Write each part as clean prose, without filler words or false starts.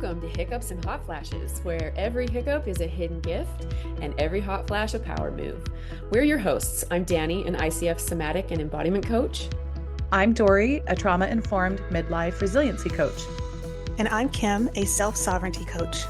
Welcome to Hiccups and Hot Flashes, where every hiccup is a hidden gift and every hot flash a power move. We're your hosts. I'm Danny, an ICF somatic and embodiment coach. I'm Dory, a trauma-informed midlife resiliency coach. And I'm Kim, a self-sovereignty coach.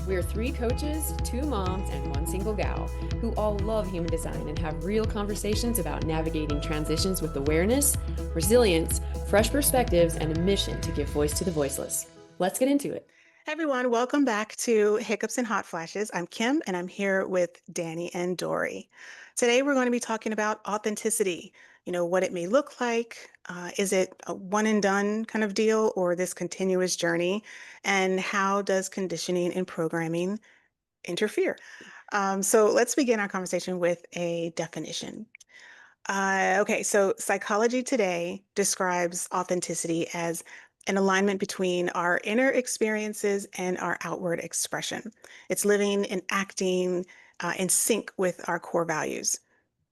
We're three coaches, two moms, and one single gal who all love human design and have real conversations about navigating transitions with awareness, resilience, fresh perspectives, and a mission to give voice to the voiceless. Let's get into it. Hey everyone, welcome back to Hiccups and Hot Flashes. I'm Kim, and I'm here with Danny and Dory. Today, we're going to be talking about authenticity. You know, what it may look like. Is it a one and done kind of deal or this continuous journey? And how does conditioning and programming interfere? So let's begin our conversation with a definition. Okay, so psychology today describes authenticity as an alignment between our inner experiences and our outward expression. It's living and acting in sync with our core values,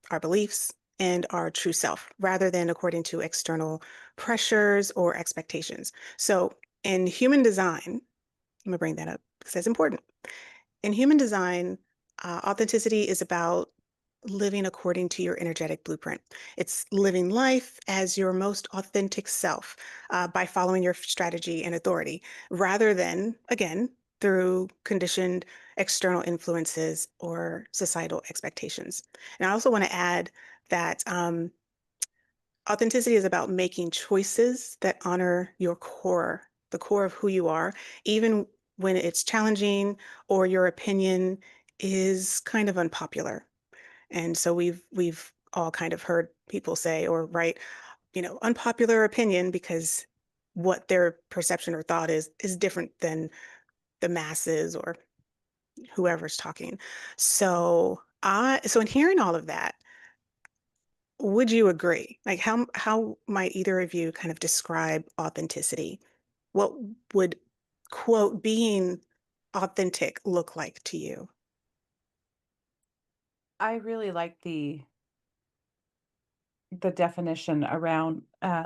our beliefs, and our true self, rather than according to external pressures or expectations. So in human design, I'm going to bring that up because it's important. In human design, authenticity is about living according to your energetic blueprint. It's living life as your most authentic self by following your strategy and authority, rather than, again, through conditioned external influences or societal expectations. And I also want to add that authenticity is about making choices that honor your core, the core of who you are, even when it's challenging or your opinion is kind of unpopular. And so we've all kind of heard people say or write, unpopular opinion because what their perception or thought is different than the masses or whoever's talking. So in hearing all of that, would you agree? Like how might either of you kind of describe authenticity? What would quote being authentic look like to you? I really like the definition around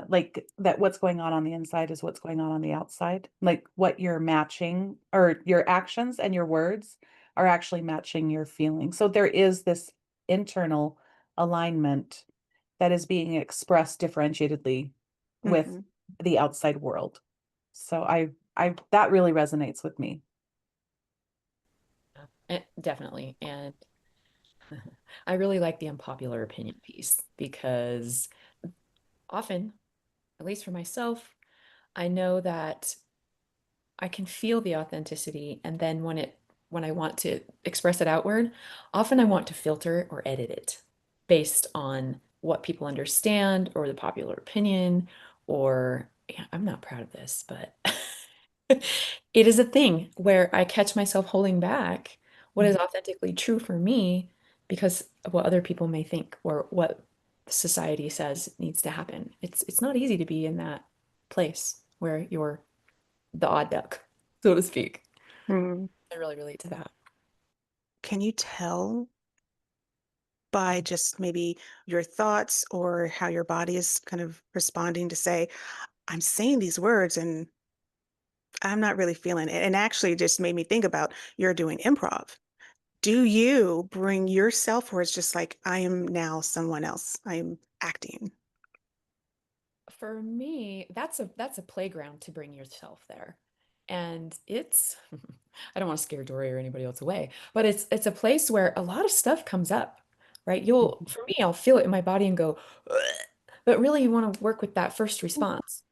like that what's going on the inside is what's going on the outside. Like what you're matching or your actions and your words are actually matching your feelings. So there is this internal alignment that is being expressed differentiatedly with Hmm. the outside world. So I that really resonates with me. Definitely. And I really like the unpopular opinion piece because often, at least for myself, I know that I can feel the authenticity, and then when I want to express it outward, often I want to filter or edit it based on what people understand or the popular opinion, or yeah, I'm not proud of this, but it is a thing where I catch myself holding back what is authentically true for me because of what other people may think or what society says needs to happen. It's not easy to be in that place where you're the odd duck, so to speak. Hmm. I really relate to that. Can you tell by just maybe your thoughts or how your body is kind of responding to say, I'm saying these words and I'm not really feeling it. And actually just made me think about you're doing improv. Do you bring yourself or it's just like, I am now someone else? I am acting. For me, that's a playground to bring yourself there. And it's I don't want to scare Dory or anybody else away, but it's a place where a lot of stuff comes up, right? You'll Mhm. for me, I'll feel it in my body and go, "Ugh." But really you want to work with that first response,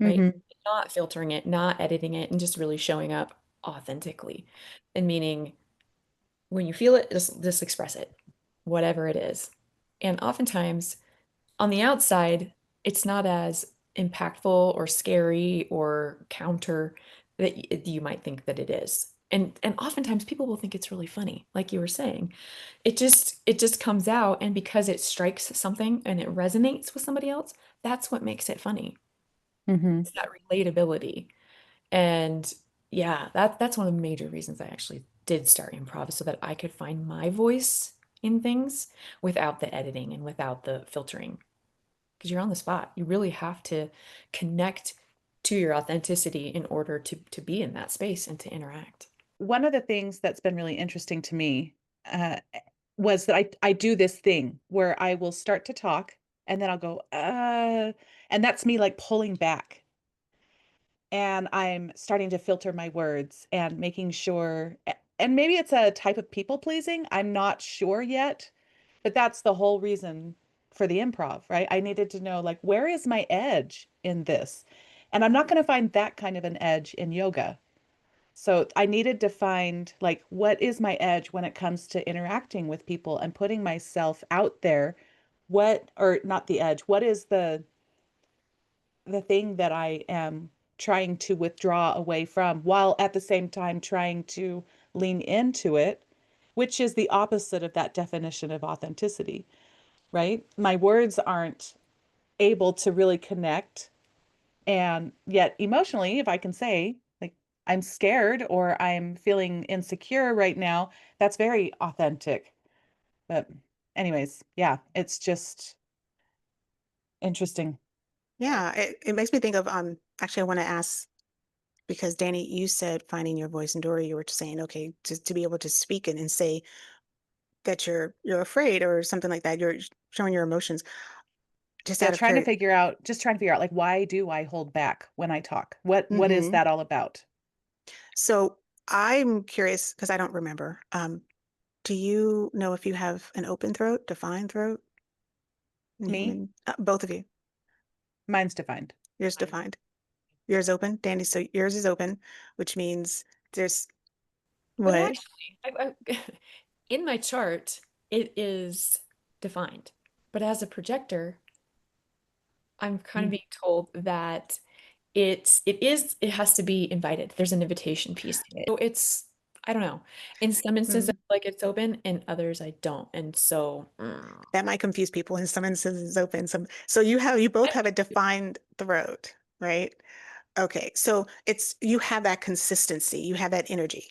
right? Hmm. Not filtering it, not editing it, and just really showing up authentically. And meaning when you feel it, just express it, whatever it is. And oftentimes on the outside, it's not as impactful or scary or counter that you might think that it is. And oftentimes people will think it's really funny, like you were saying. It just comes out, and because it strikes something and it resonates with somebody else, that's what makes it funny. Hmm. It's that relatability. And yeah, that's one of the major reasons I actually did start improv so that I could find my voice in things without the editing and without the filtering because you're on the spot. You really have to connect to your authenticity in order to be in that space and to interact. One of the things that's been really interesting to me uh, was that I do this thing where I will start to talk and then I'll go, and that's me like pulling back. And I'm starting to filter my words and making sure, and maybe it's a type of people pleasing. I'm not sure yet, but that's the whole reason for the improv, right? I needed to know, like, where is my edge in this? And I'm not going to find that kind of an edge in yoga. So I needed to find, like, what is my edge when it comes to interacting with people and putting myself out there? What, or not the edge, what is the thing that I am trying to withdraw away from while at the same time trying to lean into it, which is the opposite of that definition of authenticity, right? My words aren't able to really connect. And yet, emotionally, if I can say, like, I'm scared or I'm feeling insecure right now, that's very authentic. But, anyways, yeah, it's just interesting. Yeah, it makes me think of actually I want to ask because Danny, you said finding your voice, and Dory, you were saying, okay, to be able to speak it and say that you're afraid or something like that, you're showing your emotions. Just Yeah, out of curiosity. just trying to figure out, like, why do I hold back when I talk? What is Hmm. that all about? So I'm curious because I don't remember. Do you know if you have an open throat, defined throat in Me? human? Both of you. Mine's defined. Yours defined. Yours open, Danny. So yours is open, which means there's But what? actually, in my chart, it is defined. But as a projector, I'm kind of Mm. being told that it has to be invited. There's an invitation piece to it. So it's I don't know. In some instances, I Mm, feel like it's open, in others I don't. And so that might confuse people. In some instances, it's open. So you both have a defined throat, right? Okay, so it's you have that consistency, you have that energy,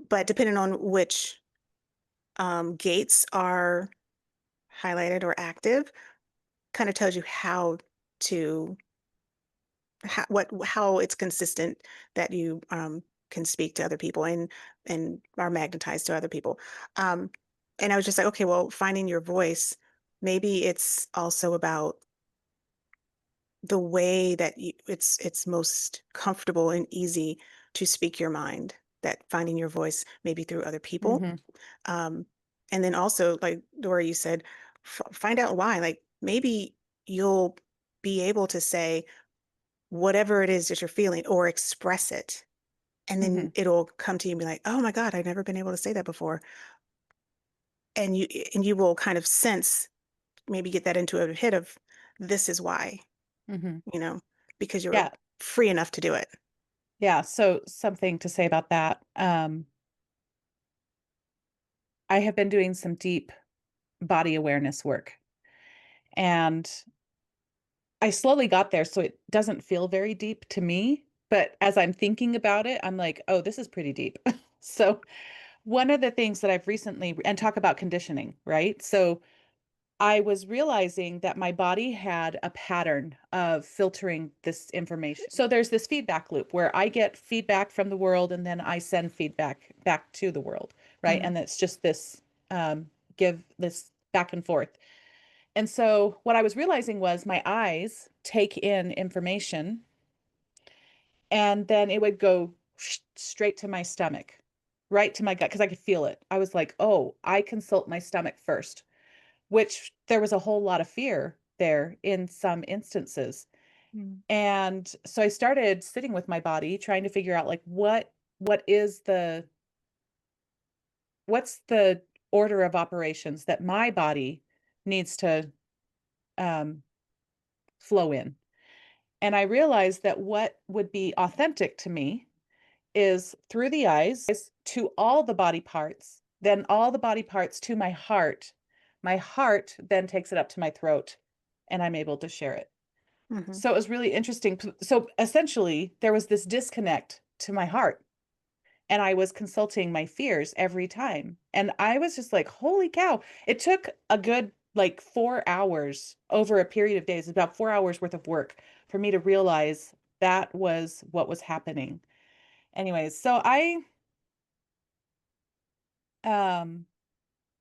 but depending on which gates are highlighted or active, kind of tells you to how it's consistent that you can speak to other people and are magnetized to other people. Um, and I was just like, okay, well, finding your voice, maybe it's also about the way that it's most comfortable and easy to speak your mind, that finding your voice maybe through other people. Hmm. Um, and then also, like Dora, you said, f find out why. Like maybe you'll be able to say whatever it is that you're feeling or express it. And then Hmm. it'll come to you and be like, oh my God, I've never been able to say that before. And you will kind of sense, maybe get that into a hit of this is why, Hmm. you know, because you're Yeah. free enough to do it. Yeah. So something to say about that. I have been doing some deep body awareness work and I slowly got there. So it doesn't feel very deep to me. But as I'm thinking about it, I'm like, oh, this is pretty deep. So one of the things that I've recently, and talk about conditioning, right? So I was realizing that my body had a pattern of filtering this information. So there's this feedback loop where I get feedback from the world and then I send feedback back to the world, right? Mm, And it's just this give this back and forth. And so what I was realizing was my eyes take in information and then it would go straight to my stomach, right to my gut, because I could feel it. I was like, oh, I consult my stomach first, which there was a whole lot of fear there in some instances. mm, And so I started sitting with my body trying to figure out like what is what's the order of operations that my body needs to um, flow in. And I realized that what would be authentic to me is through the eyes to all the body parts, then all the body parts to my heart. My heart then takes it up to my throat and I'm able to share it. mhm, So it was really interesting. So essentially, there was this disconnect to my heart, and I was consulting my fears every time. And I was just like, holy cow. It took a good like 4 hours over a period of days, about 4 hours worth of work for me to realize that was what was happening. Anyways, so um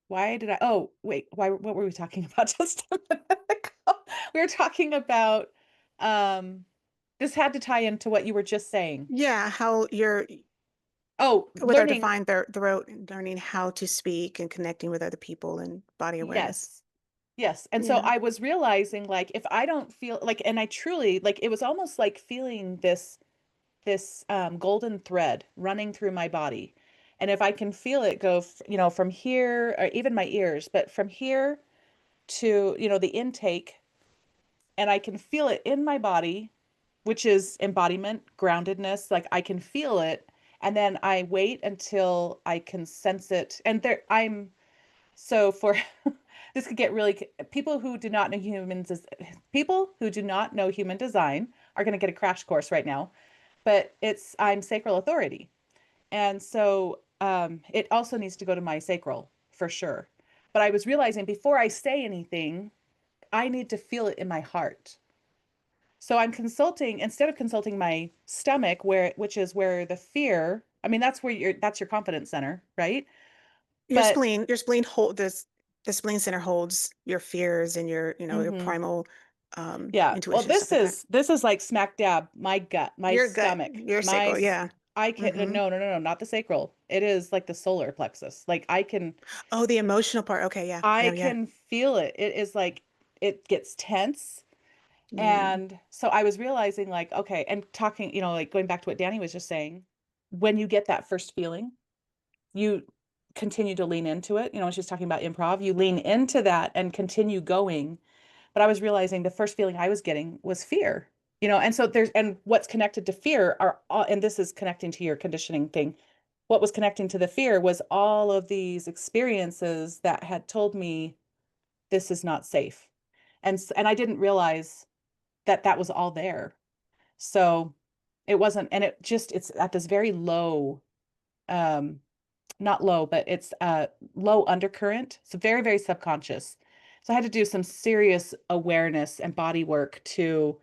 why did I oh wait, why what were we talking about just a minute ago? We were talking about um this had to tie into what you were just saying. Yeah, how you're Oh, with our learning. defined throat, learning how to speak and connecting with other people and body awareness. Yes. Yes. And so Yeah. I was realizing like if I don't feel like, and I truly like it was almost like feeling this golden thread running through my body. And if I can feel it go, from here or even my ears, but from here to, the intake, and I can feel it in my body, which is embodiment, groundedness, like I can feel it. And then I wait until I can sense it. And there I'm so for this could get really people who do not know human design are going to get a crash course right now. But I'm sacral authority. And so it also needs to go to my sacral for sure. But I was realizing before I say anything, I need to feel it in my heart. So I'm consulting instead of consulting my stomach, which is where the fear. I mean, that's your confidence center, right? But Your spleen hold this the spleen center holds your fears and your mhm. primal Yeah. Well, intuition, stuff this like that. is this is like smack dab my gut, my Your gut, stomach, your sacral, yeah. I can Hmm. no, no, no, no, not the sacral. It is like the solar plexus. Like Oh, the emotional part. Okay, yeah. I Yeah, yeah. can feel it. It is like it gets tense. Mm. And so I was realizing like, okay, and talking, like going back to what Danny was just saying, when you get that first feeling, you continue to lean into it. When she's talking about improv, you lean into that and continue going. But I was realizing the first feeling I was getting was fear. And so and what's connected to fear and this is connecting to your conditioning thing. What was connecting to the fear was all of these experiences that had told me this is not safe. And I didn't realize that that was all there. So it wasn't, and it's at this very low, um, not low, but it's low undercurrent. So very, very subconscious. So I had to do some serious awareness and body work to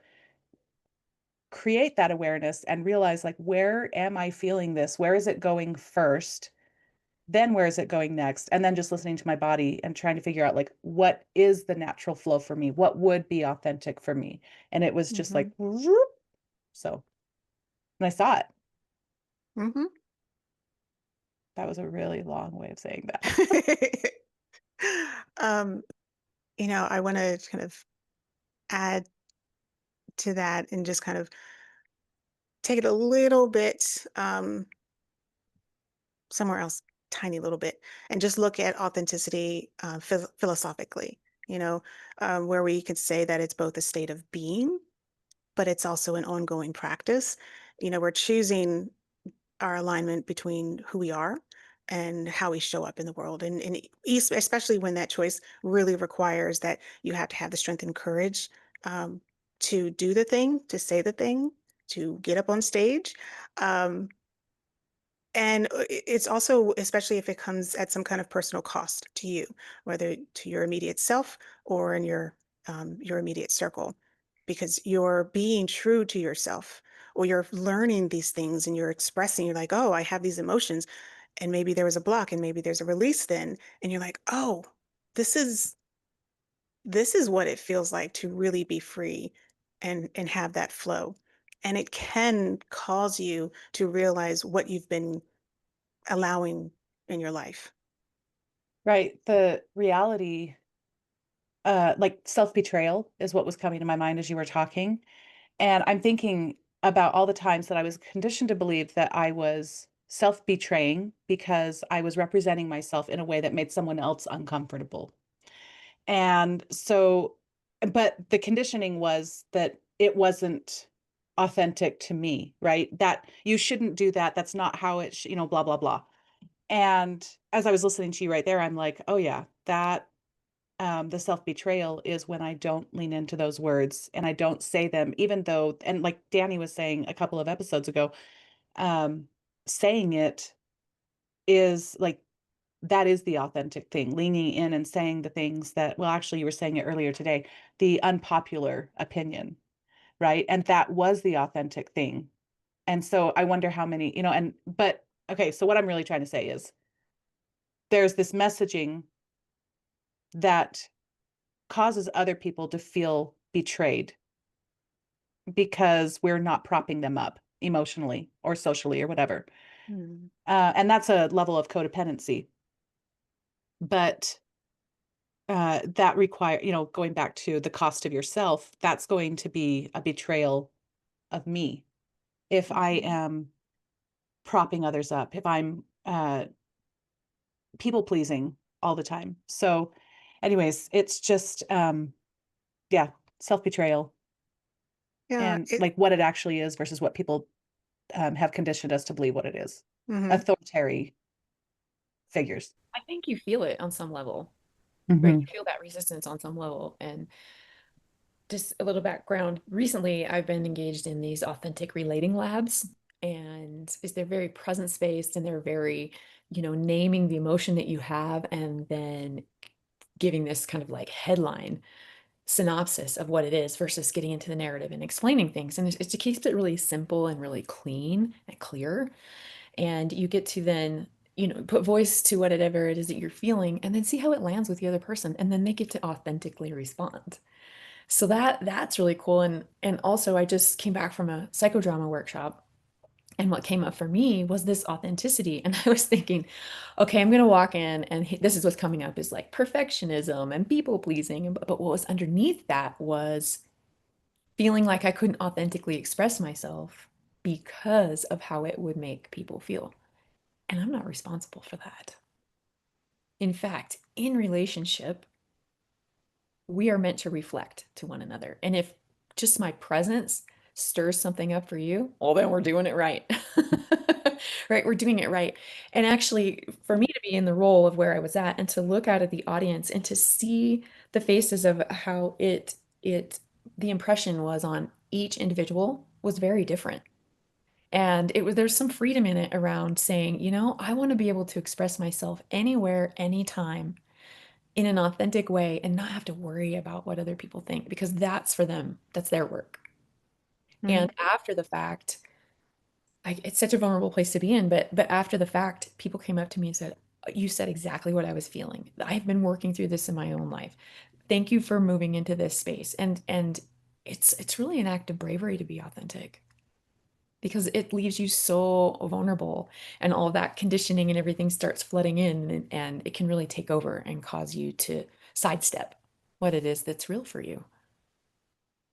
create that awareness and realize like, where am I feeling this? Where is it going first? Then where is it going next? And then just listening to my body and trying to figure out like, what is the natural flow for me? What would be authentic for me? And it was just Hmm. like, whoop. So, and I saw it. Hmm. That was a really long way of saying that. Um, I want to kind of add to that and just kind of take it a little bit somewhere else, tiny little bit, and just look at authenticity philosophically, where we could say that it's both a state of being, but it's also an ongoing practice. We're choosing our alignment between who we are and how we show up in the world. And especially when that choice really requires that you have to have the strength and courage um, to do the thing, to say the thing, to get up on stage. Um, and it's also, especially if it comes at some kind of personal cost to you, whether to your immediate self or in your immediate circle, because you're being true to yourself, or you're learning these things and you're expressing. You're like, oh, I have these emotions, and maybe there was a block, and maybe there's a release then, and you're like, oh, this is this is what it feels like to really be free and have that flow. And it can cause you to realize what you've been allowing in your life. Right. The reality, like self-betrayal is what was coming to my mind as you were talking. And I'm thinking about all the times that I was conditioned to believe that I was self-betraying because I was representing myself in a way that made someone else uncomfortable. And so, but the conditioning was that it wasn't authentic to me, right? That you shouldn't do that. That's not how blah, blah, blah. And as I was listening to you right there, I'm like, oh yeah, that the self-betrayal is when I don't lean into those words and I don't say them, even though, and like Danny was saying a couple of episodes ago, um, saying it is like that is the authentic thing, leaning in and saying the things that, well, actually, you were saying it earlier today, the unpopular opinion. right? And that was the authentic thing. And so I wonder how many, but okay, so what I'm really trying to say is there's this messaging that causes other people to feel betrayed because we're not propping them up emotionally or socially or whatever. Mm. And that's a level of codependency. But that require, going back to the cost of yourself, that's going to be a betrayal of me if I am propping others up, if I'm people pleasing all the time. So, anyways, it's just yeah, self-betrayal Yeah, and like what it actually is versus what people have conditioned us to believe what it is. mhm. Authoritarian figures. I think you feel it on some level, right? Hmm. You feel that resistance on some level. And just a little background, recently I've been engaged in these authentic relating labs, and is they're very presence based and they're very, naming the emotion that you have and then giving this kind of like headline synopsis of what it is versus getting into the narrative and explaining things. And it keeps it really simple and really clean and clear. And you get to then, put voice to whatever it is that you're feeling and then see how it lands with the other person. And then they get to authentically respond. So that's really cool. And also I just came back from a psychodrama workshop. And what came up for me was this authenticity. And I was thinking, okay, I'm going to walk in, and this is what's coming up is like perfectionism and people pleasing. But what was underneath that was feeling like I couldn't authentically express myself because of how it would make people feel. And I'm not responsible for that. In fact, in relationship, we are meant to reflect to one another. And if just my presence stirs something up for you, well, then we're doing it right. Right? We're doing it right. And actually, for me to be in the role of where I was at and to look out at the audience and to see the faces of how the impression was on each individual was very different. And there's some freedom in it around saying, I want to be able to express myself anywhere, anytime in an authentic way and not have to worry about what other people think because that's for them. That's their work. Mhm. And after the fact, it's such a vulnerable place to be in, but after the fact, people came up to me and said, "You said exactly what I was feeling. I've been working through this in my own life. Thank you for moving into this space." And it's really an act of bravery to be authentic because it leaves you so vulnerable and all that conditioning and everything starts flooding in and it can really take over and cause you to sidestep what it is that's real for you.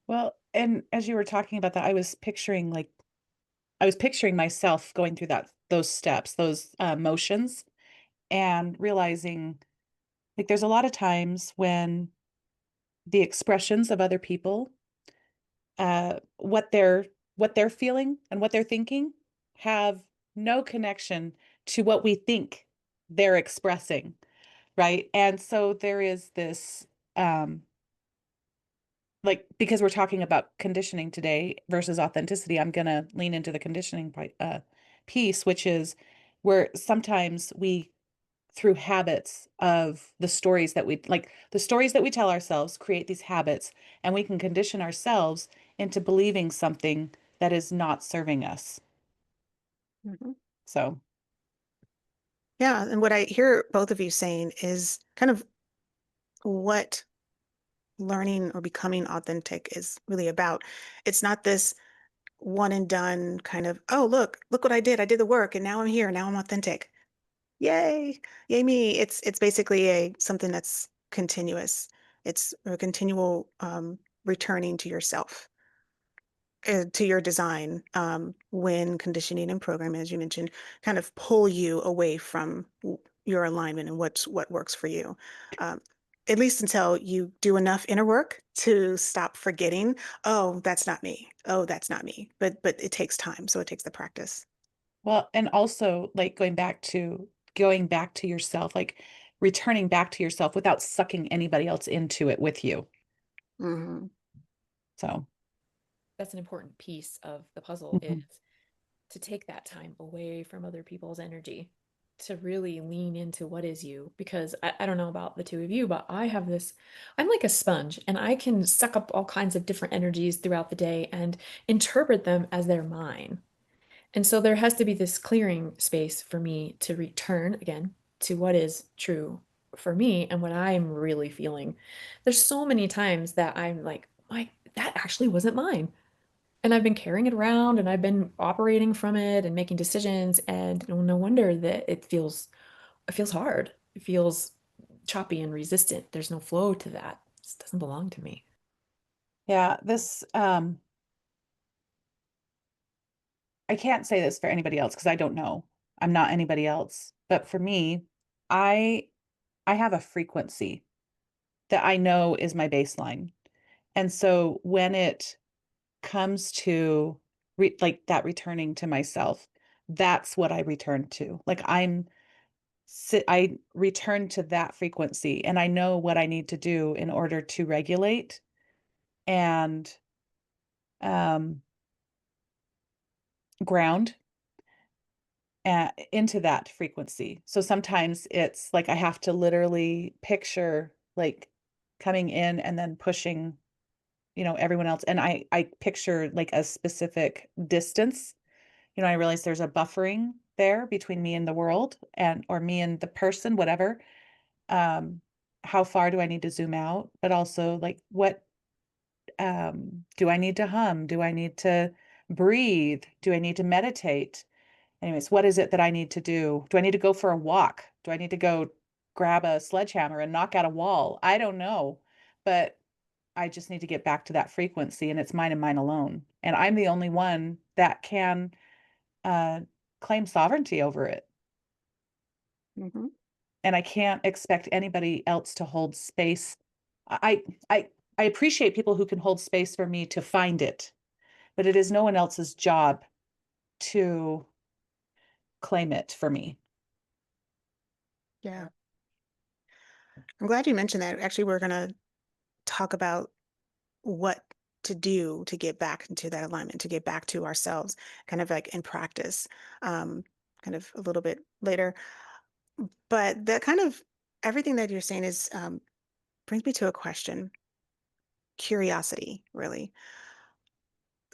Well, and as you were talking about that, I was picturing myself going through those steps, those motions, and realizing like there's a lot of times when the expressions of other people, what they're feeling and what they're thinking have no connection to what we think they're expressing, right? And so there is this um like because we're talking about conditioning today versus authenticity, I'm going to lean into the conditioning piece, which is where sometimes we through habits of the stories that we tell ourselves create these habits, and we can condition ourselves into believing something that is not serving us. Mhm. So, Yeah, and what I hear both of you saying is kind of what learning or becoming authentic is really about. It's not this one and done kind of, oh, look what I did. I did the work and now I'm here. Now I'm authentic. Yay. Yay me. It's basically a something that's continuous. It's a continual returning to yourself, to your design, when conditioning and programming, as you mentioned, kind of pull you away from your alignment and what works for you. Um, at least until you do enough inner work to stop forgetting, oh, that's not me. Oh, that's not me. But it takes time, so it takes the practice. well, and also like going back to yourself, like returning back to yourself without sucking anybody else into it with you. Hmm. So, That's an important piece of the puzzle is mhm. to take that time away from other people's energy to really lean into what is you, because I don't know about the two of you, but I have this, I'm like a sponge and I can suck up all kinds of different energies throughout the day and interpret them as they're mine. And so there has to be this clearing space for me to return again to what is true for me and what I'm really feeling. There's so many times that I'm like, that actually wasn't mine. And I've been carrying it around and I've been operating from it and making decisions. And no wonder that it feels hard. It feels choppy and resistant. There's no flow to that. This doesn't belong to me. Yeah, I can't say this for anybody else because I don't know. I'm not anybody else. But for me, I I have a frequency that I know is my baseline. And so when it comes to like that returning to myself, that's what I return to. Like I return to that frequency and I know what I need to do in order to regulate and um ground into that frequency. So sometimes it's like I have to literally picture like coming in and then pushing, everyone else. And I picture like a specific distance. I realize there's a buffering there between me and the world and or me and the person, whatever. Um, how far do I need to zoom out? But also like what do I need to hum? Do I need to breathe? Do I need to meditate? Anyways, what is it that I need to do? Do I need to go for a walk? Do I need to go grab a sledgehammer and knock out a wall? I don't know. But I just need to get back to that frequency and it's mine and mine alone. And I'm the only one that can uh, claim sovereignty over it. Hmm. And I can't expect anybody else to hold space. I I I appreciate people who can hold space for me to find it, but it is no one else's job to claim it for me. Yeah. I'm glad you mentioned that. Actually, we're going to talk about what to do to get back into that alignment, to get back to ourselves, kind of like in practice, um, kind of a little bit later. But that kind of everything that you're saying is brings me to a question, curiosity, really.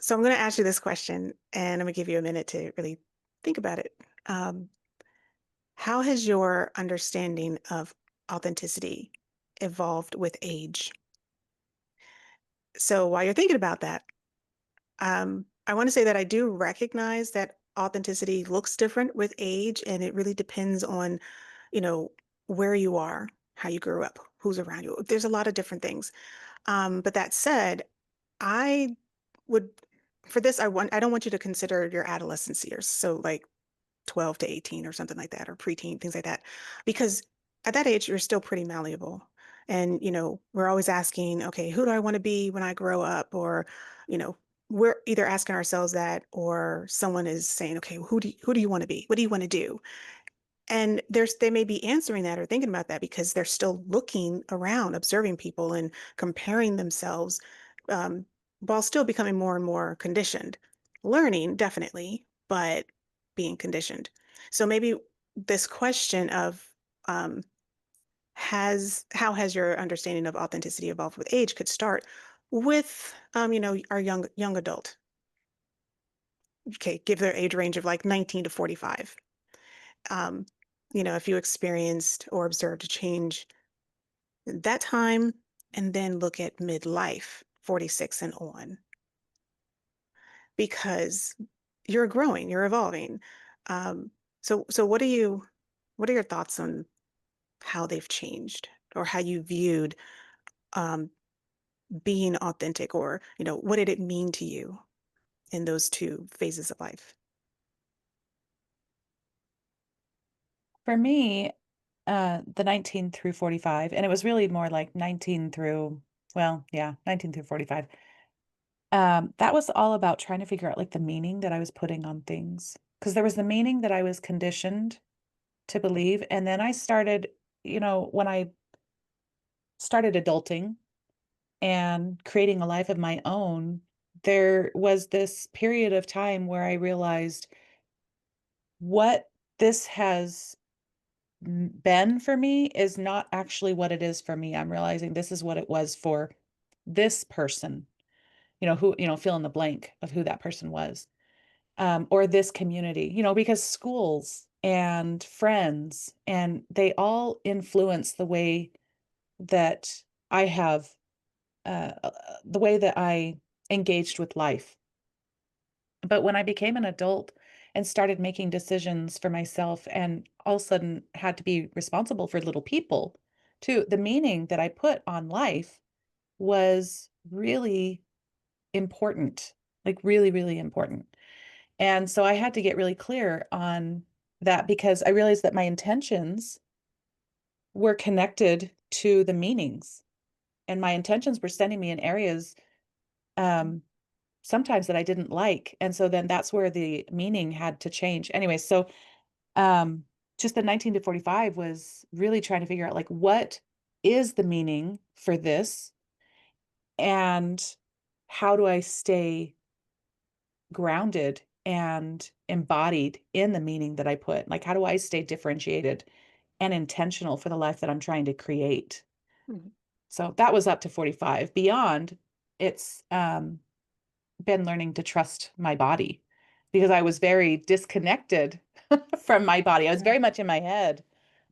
So I'm going to ask you this question, and I'm going to give you a minute to really think about it. Um, how has your understanding of authenticity evolved with age? So while you're thinking about that, I want to say that I do recognize that authenticity looks different with age, and it really depends on, you know, where you are, how you grew up, who's around you. There's a lot of different things. But that said, I would, for this, I don't want you to consider your adolescence years. So like 12 to 18 or something like that, or preteen, things like that. Because at that age, you're still pretty malleable. And, we're always asking, okay, who do I want to be when I grow up? Or, you know, we're either asking ourselves that or someone is saying, okay, who do you want to be? What do you want to do? And they may be answering that or thinking about that because they're still looking around, observing people and comparing themselves, um, while still becoming more and more conditioned. Learning, definitely, but being conditioned. So maybe this question of has how has your understanding of authenticity evolved with age could start with our young adult. Okay, give their age range of like 19 to 45. um, if you experienced or observed a change at that time, and then look at midlife, 46 and on, because you're growing, you're evolving. So what are your thoughts on how they've changed or how you viewed um, being authentic, or, what did it mean to you in those two phases of life? For me, the 19 through 45, and it was really more like 19 through, well, yeah, 19 through 45. That was all about trying to figure out like the meaning that I was putting on things. Because there was the meaning that I was conditioned to believe. And then I started, when I started adulting and creating a life of my own, there was this period of time where I realized what this has been for me is not actually what it is for me. I'm realizing this is what it was for this person, who, fill in the blank of who that person was, or this community, because schools and friends, and they all influence the way that I have, the way that I engaged with life. But when I became an adult and started making decisions for myself and all of a sudden had to be responsible for little people too, the meaning that I put on life was really important, like really, really important. And so I had to get really clear on that because I realized that my intentions were connected to the meanings, and my intentions were sending me in areas um sometimes that I didn't like. And so then that's where the meaning had to change. Anyway, so um just the 19 to 45 was really trying to figure out like what is the meaning for this, and how do I stay grounded and embodied in the meaning that I put? Like how do I stay differentiated and intentional for the life that I'm trying to create? Mhm. So that was up to 45. Beyond, it's been learning to trust my body because I was very disconnected from my body. I was very much in my head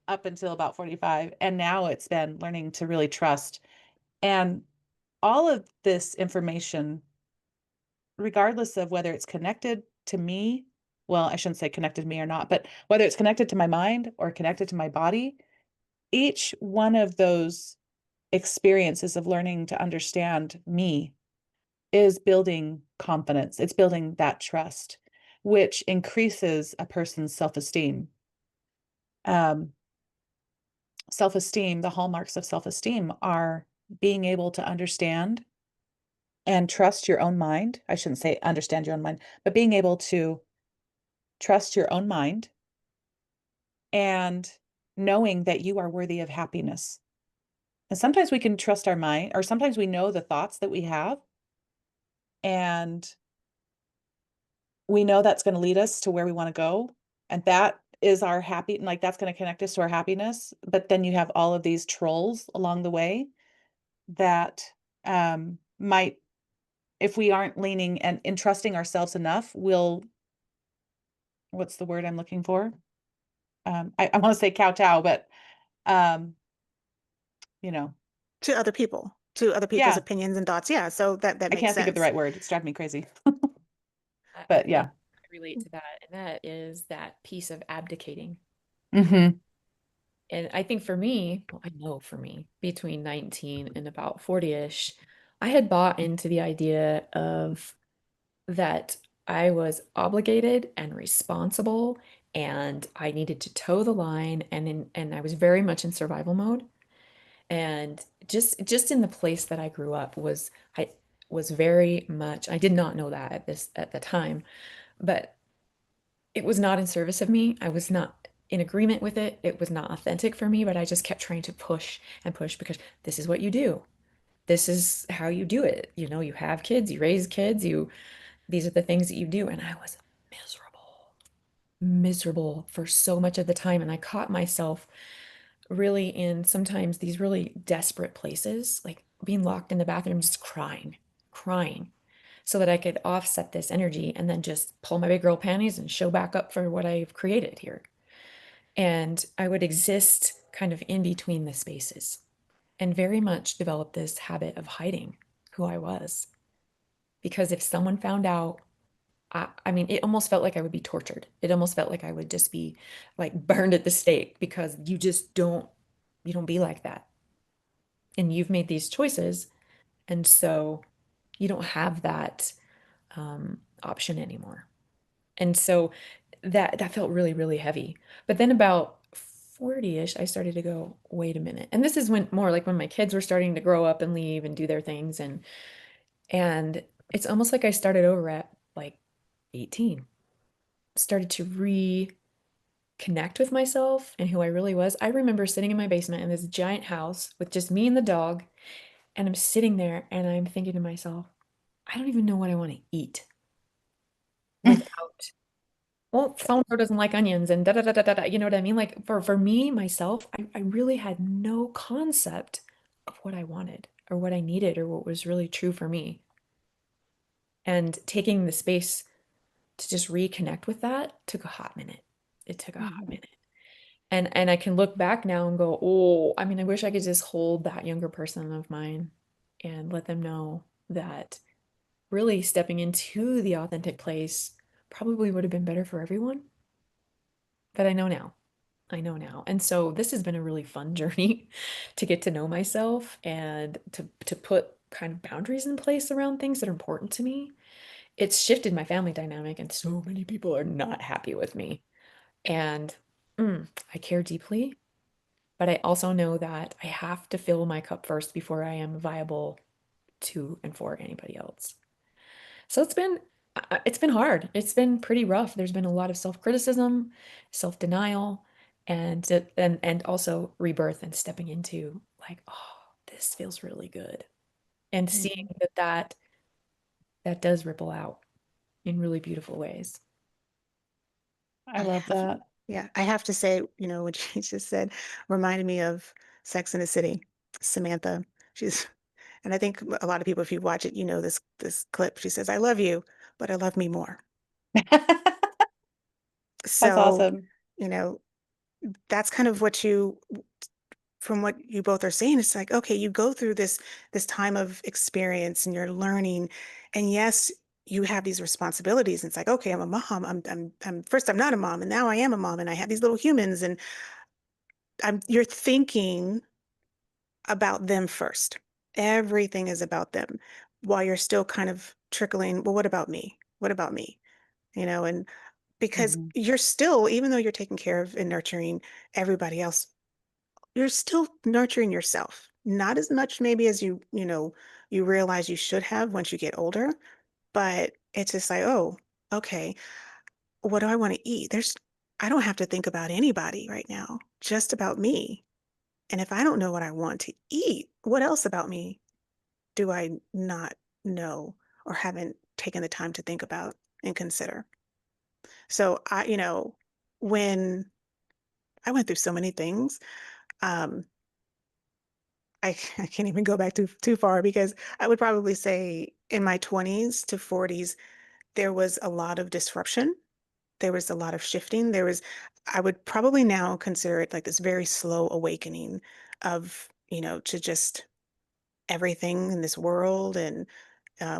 up until about 45. And now it's been learning to really trust. And all of this information, regardless of whether it's connected to me, well, I shouldn't say connected to me or not, but whether it's connected to my mind or connected to my body, each one of those experiences of learning to understand me is building confidence. It's building that trust, which increases a person's self-esteem. Um, Self-esteem, the hallmarks of self-esteem are being able to understand and trust your own mind. I shouldn't say understand your own mind, but being able to trust your own mind and knowing that you are worthy of happiness. And sometimes we can trust our mind, or sometimes we know the thoughts that we have, and we know that's going to lead us to where we want to go. And that is our happy, like that's going to connect us to our happiness. But then you have all of these trolls along the way that might, if we aren't leaning and entrusting ourselves enough, will, what's the word I'm looking for? I want to say kowtow, but um, you know, To other people's yeah, opinions and thoughts. Yeah, so that I makes can't think of the sense. right word. It's driving me crazy. I But think yeah. I relate to that, and that is that piece of abdicating. Hmm. And I think for me, well, I know for me, between 19 and about 40-ish, I had bought into the idea of that I was obligated and responsible and I needed to toe the line and I was very much in survival mode. And just in the place that I grew up I was very much, I did not know that at the time, but it was not in service of me. I was not in agreement with it. It was not authentic for me, but I just kept trying to push and push because this is what you do. This is how you do it. You know, you have kids, you raise kids, these are the things that you do. And I was miserable, miserable for so much of the time. And I caught myself really in sometimes these really desperate places, like being locked in the bathroom, just crying, crying, so that I could offset this energy and then just pull my big girl panties and show back up for what I've created here. And I would exist kind of in between the spaces and very much develop this habit of hiding who I was. Because if someone found out, I mean, it almost felt like I would be tortured. It almost felt like I would just be like burned at the stake because you don't be like that. And you've made these choices. And so you don't have that option anymore. And so that felt really, really heavy. But then about 40-ish, I started to go, wait a minute. And this is when more like when my kids were starting to grow up and leave and do their things. And it's almost like I started over at like 18, started to reconnect with myself and who I really was. I remember sitting in my basement in this giant house with just me and the dog, and I'm sitting there and I'm thinking to myself, I don't even know what I want to eat without well, so-and-so doesn't like onions and da da da da da da. You know what I mean? Like for me, myself, I really had no concept of what I wanted or what I needed or what was really true for me. And taking the space to just reconnect with that took a hot minute. It took a hot Mhm. minute. And I can look back now and go, oh, I mean, I wish I could just hold that younger person of mine and let them know that really stepping into the authentic place probably would have been better for everyone. But I know now. I know now. And so this has been a really fun journey to get to know myself and to put kind of boundaries in place around things that are important to me. It's shifted my family dynamic, and so many people are not happy with me. And I care deeply, but I also know that I have to fill my cup first before I am viable to and for anybody else. So it's been hard. It's been pretty rough. There's been a lot of self-criticism, self-denial, and also rebirth and stepping into like, oh, this feels really good. And seeing Mhm. that does ripple out in really beautiful ways. I I love have, that. yeah, I have to say, what you just said reminded me of Sex in the City. Samantha, she's, and I think a lot of people, if you watch it, you know this clip. She says, "I love you, but I love me more." That's So, awesome. you know, that's kind of what from what you both are saying, it's like, okay, you go through this time of experience and you're learning, and yes, you have these responsibilities. And it's like, okay, I'm a mom. I'm first, I'm not a mom, and now I am a mom, and I have these little humans, and you're thinking about them first. Everything is about them, while you're still kind of trickling. Well, what about me? What about me? And because Mhm. you're still, even though you're taking care of and nurturing everybody else, you're still nurturing yourself. Not as much maybe as you realize you should have once you get older, but it's just like, oh, okay, what do I want to eat? I don't have to think about anybody right now, just about me. And if I don't know what I want to eat, what else about me do I not know or haven't taken the time to think about and consider? So when I went through so many things, um, I can't even go back too far, because I would probably say in my 20s to 40s, there was a lot of disruption. There was a lot of shifting. I would probably now consider it like this very slow awakening of, to just everything in this world. And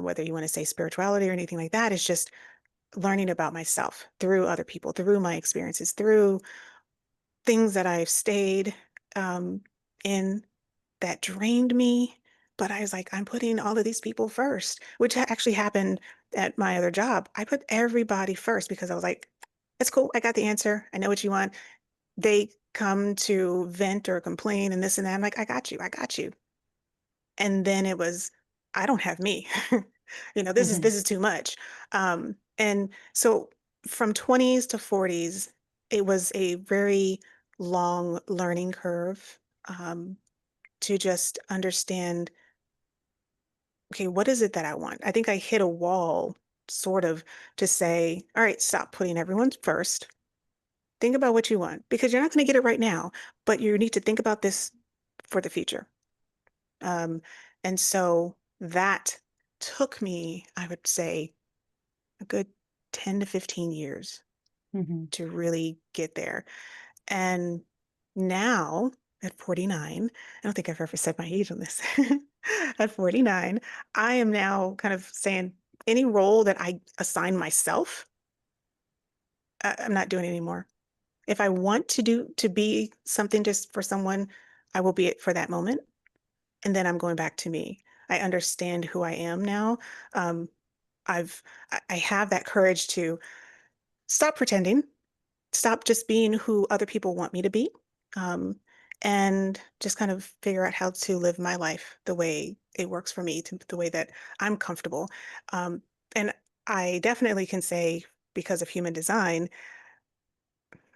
whether you want to say spirituality or anything like that, is just learning about myself through other people, through my experiences, through things that I've stayed in that drained me. But I was like, I'm putting all of these people first, which actually happened at my other job. I put everybody first because I was like, it's cool. I got the answer. I know what you want. They come to vent or complain and this and that. I'm like, I got you. I got you. And then it was, I don't have me. This is Mhm. this is too much. And so from 20s to 40s, it was a very long learning curve, to just understand, okay, what is it that I want? I think I hit a wall sort of to say, all right, stop putting everyone first. Think about what you want, because you're not going to get it right now, but you need to think about this for the future. Um, and so that took me, I would say, a good 10 to 15 years Mhm. to really get there. And now at 49, I don't think I've ever said my age on this. At 49, I am now kind of saying any role that I assign myself, I'm not doing anymore. If I want to be something just for someone, I will be it for that moment. And then I'm going back to me. I understand who I am now. Um, I have that courage to stop pretending, stop just being who other people want me to be, um, and just kind of figure out how to live my life the way it works for me, the way that I'm comfortable. And I definitely can say, because of human design,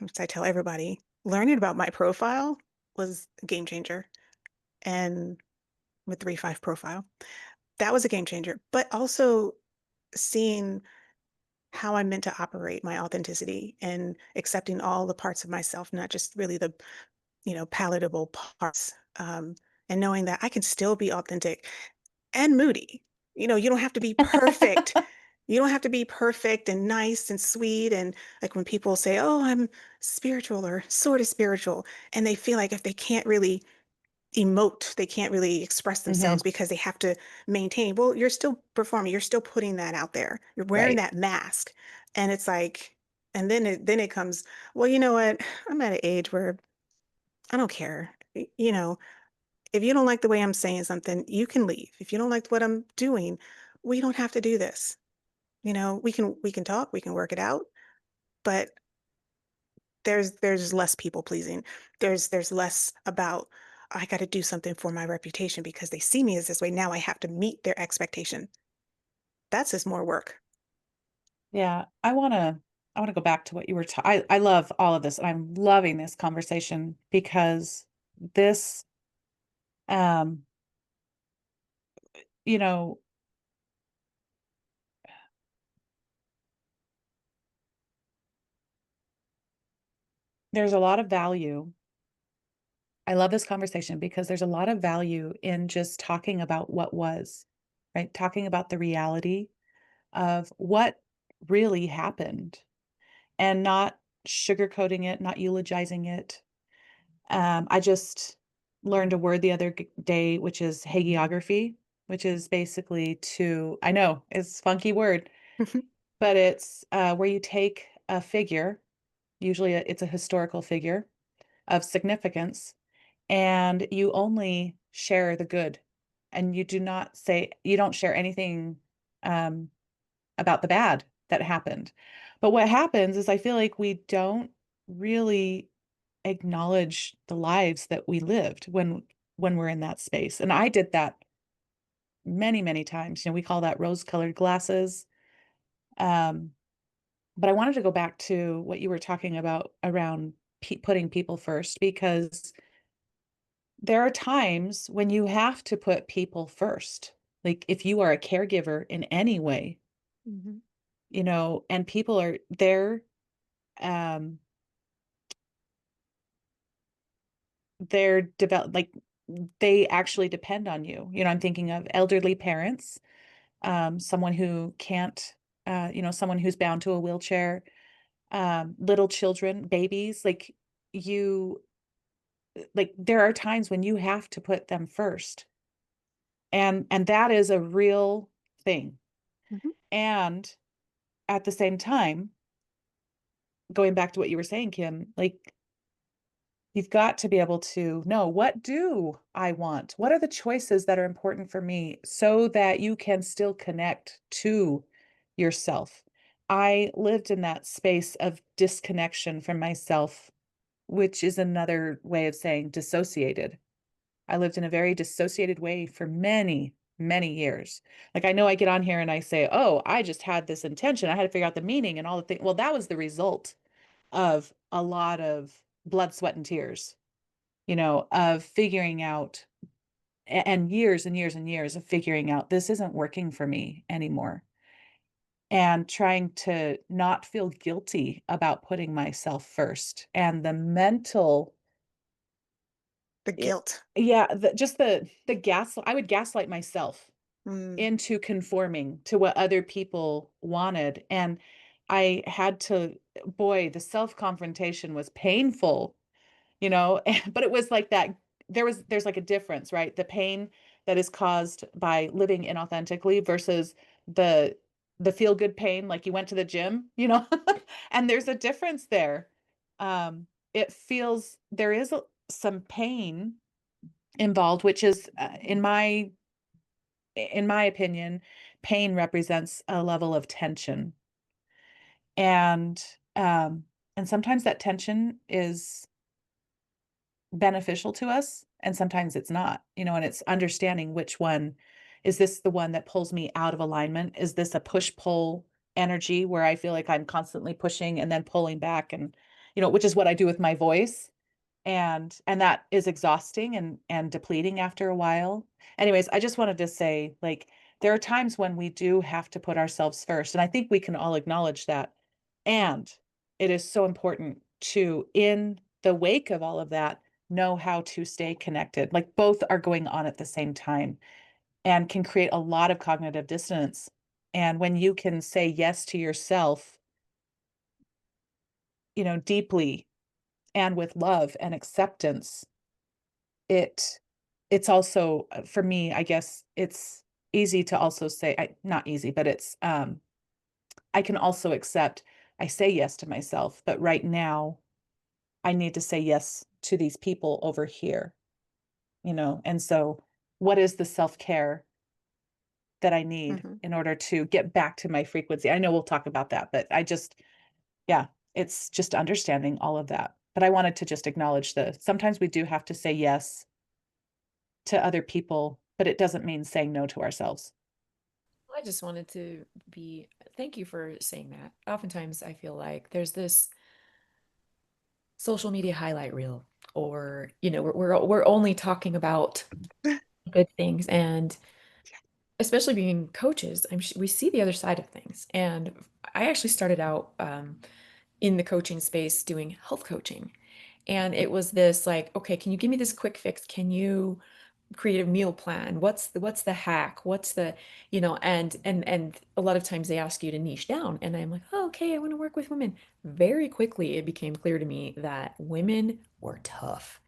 which I tell everybody, learning about my profile was a game changer. And with 3-5 profile, that was a game changer. But also seeing how I'm meant to operate my authenticity and accepting all the parts of myself, not just really the, palatable parts. And knowing that I can still be authentic and moody. You don't have to be perfect. You don't have to be perfect and nice and sweet. And like when people say, "Oh, I'm spiritual or sort of spiritual," and they feel like if they can't really emote, they can't really express themselves Hmm. because they have to maintain. Well, you're still performing, you're still putting that out there. You're wearing Right. that mask. And it's like, and then it comes, well, you know what? I'm at an age where I don't care. If you don't like the way I'm saying something, you can leave. If you don't like what I'm doing, we don't have to do this. We can talk, we can work it out, but there's less people pleasing. There's less about I got to do something for my reputation because they see me as this way. Now I have to meet their expectation. That's just more work. Yeah, I want to go back to what you were I love all of this and I'm loving this conversation because this um you know, there's a lot of value. I love this conversation because there's a lot of value in just talking about what was, right? Talking about the reality of what really happened and not sugarcoating it, not eulogizing it. I just learned a word the other day, which is hagiography, which is basically I know it's a funky word, but it's where you take a figure, usually it's a historical figure of significance, and you only share the good. And you don't share anything um, about the bad that happened. But what happens is I feel like we don't really acknowledge the lives that we lived when we're in that space. And I did that many, many times. We call that rose-colored glasses. Um, but I wanted to go back to what you were talking about around putting people first, because there are times when you have to put people first. Like if you are a caregiver in any way, Mhm. and people are there, um, they're develop like they actually depend on you. I'm thinking of elderly parents, someone who can't, someone who's bound to a wheelchair, little children, babies, you, there are times when you have to put them first. And that is a real thing. Mhm. And at the same time, going back to what you were saying, Kim, you've got to be able to know, what do I want? What are the choices that are important for me so that you can still connect to yourself? I lived in that space of disconnection from myself, which is another way of saying dissociated. I lived in a very dissociated way for many, many years. Like I know I get on here and I say, "Oh, I just had this intention. I had to figure out the meaning and all the things." Well, that was the result of a lot of blood, sweat, and tears, of figuring out, and years and years and years of figuring out this isn't working for me anymore, and trying to not feel guilty about putting myself first. And the mental, The it, guilt. yeah, just the I would gaslight myself Mm. into conforming to what other people wanted. And I had to, boy, the self confrontation was painful, but it was like that. There's like a difference, right? The pain that is caused by living inauthentically versus the the feel good pain, like you went to the gym, and there's a difference there. It feels there is some pain involved, which is, in my opinion, pain represents a level of tension. And um and sometimes that tension is beneficial to us and sometimes it's not, and it's understanding which one is. This the one that pulls me out of alignment? Is this a push pull energy where I feel like I'm constantly pushing and then pulling back, and which is what I do with my voice, and that is exhausting and depleting after a while. Anyways, I just wanted to say, there are times when we do have to put ourselves first, and I think we can all acknowledge that. And it is so important to, in the wake of all of that, know how to stay connected. Like both are going on at the same time and can create a lot of cognitive dissonance. And when you can say yes to yourself, deeply and with love and acceptance, it it's also for me, I guess it's easy to also say, not easy, but I can also accept, I say yes to myself, but right now I need to say yes to these people over here. And so what is the self-care that I need Mhm. in order to get back to my frequency? I know we'll talk about that, but yeah, it's just understanding all of that. But I wanted to just acknowledge the sometimes we do have to say yes to other people, but it doesn't mean saying no to ourselves. I just wanted to be, thank you for saying that. Oftentimes I feel like there's this social media highlight reel, or, we're only talking about good things. And especially being coaches, we see the other side of things. And I actually started out in the coaching space doing health coaching. And it was this like, okay, can you give me this quick fix? Can you create a meal plan? What's the hack? What's the, and a lot of times they ask you to niche down. And I'm like, oh, okay, I want to work with women. Very quickly, it became clear to me that women were tough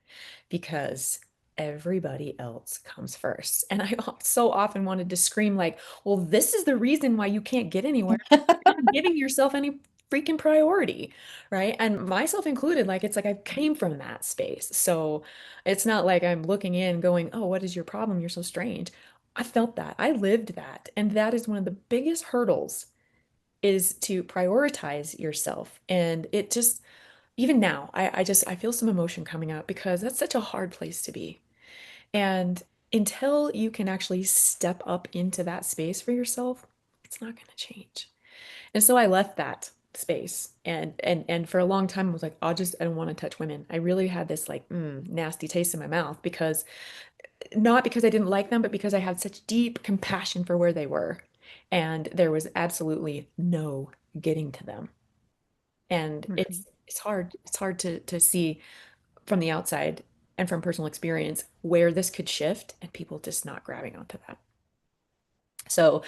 because everybody else comes first. And I so often wanted to scream like, well, this is the reason why you can't get anywhere. You're not giving yourself any freaking priority, right? And myself included, like it's like I came from that space. So it's not like I'm looking in going, "Oh, what is your problem? You're so strange." I felt that. I lived that. And that is one of the biggest hurdles is to prioritize yourself. And it just even now, I feel some emotion coming up because that's such a hard place to be. And until you can actually step up into that space for yourself, it's not going to change. And so I left that space and for a long time I was like, I don't want to touch women. I really had this like nasty taste in my mouth because not because I didn't like them, but because I had such deep compassion for where they were. And there was absolutely no getting to them. And Mhm. it's hard to see from the outside and from personal experience where this could shift and people just not grabbing onto that. So,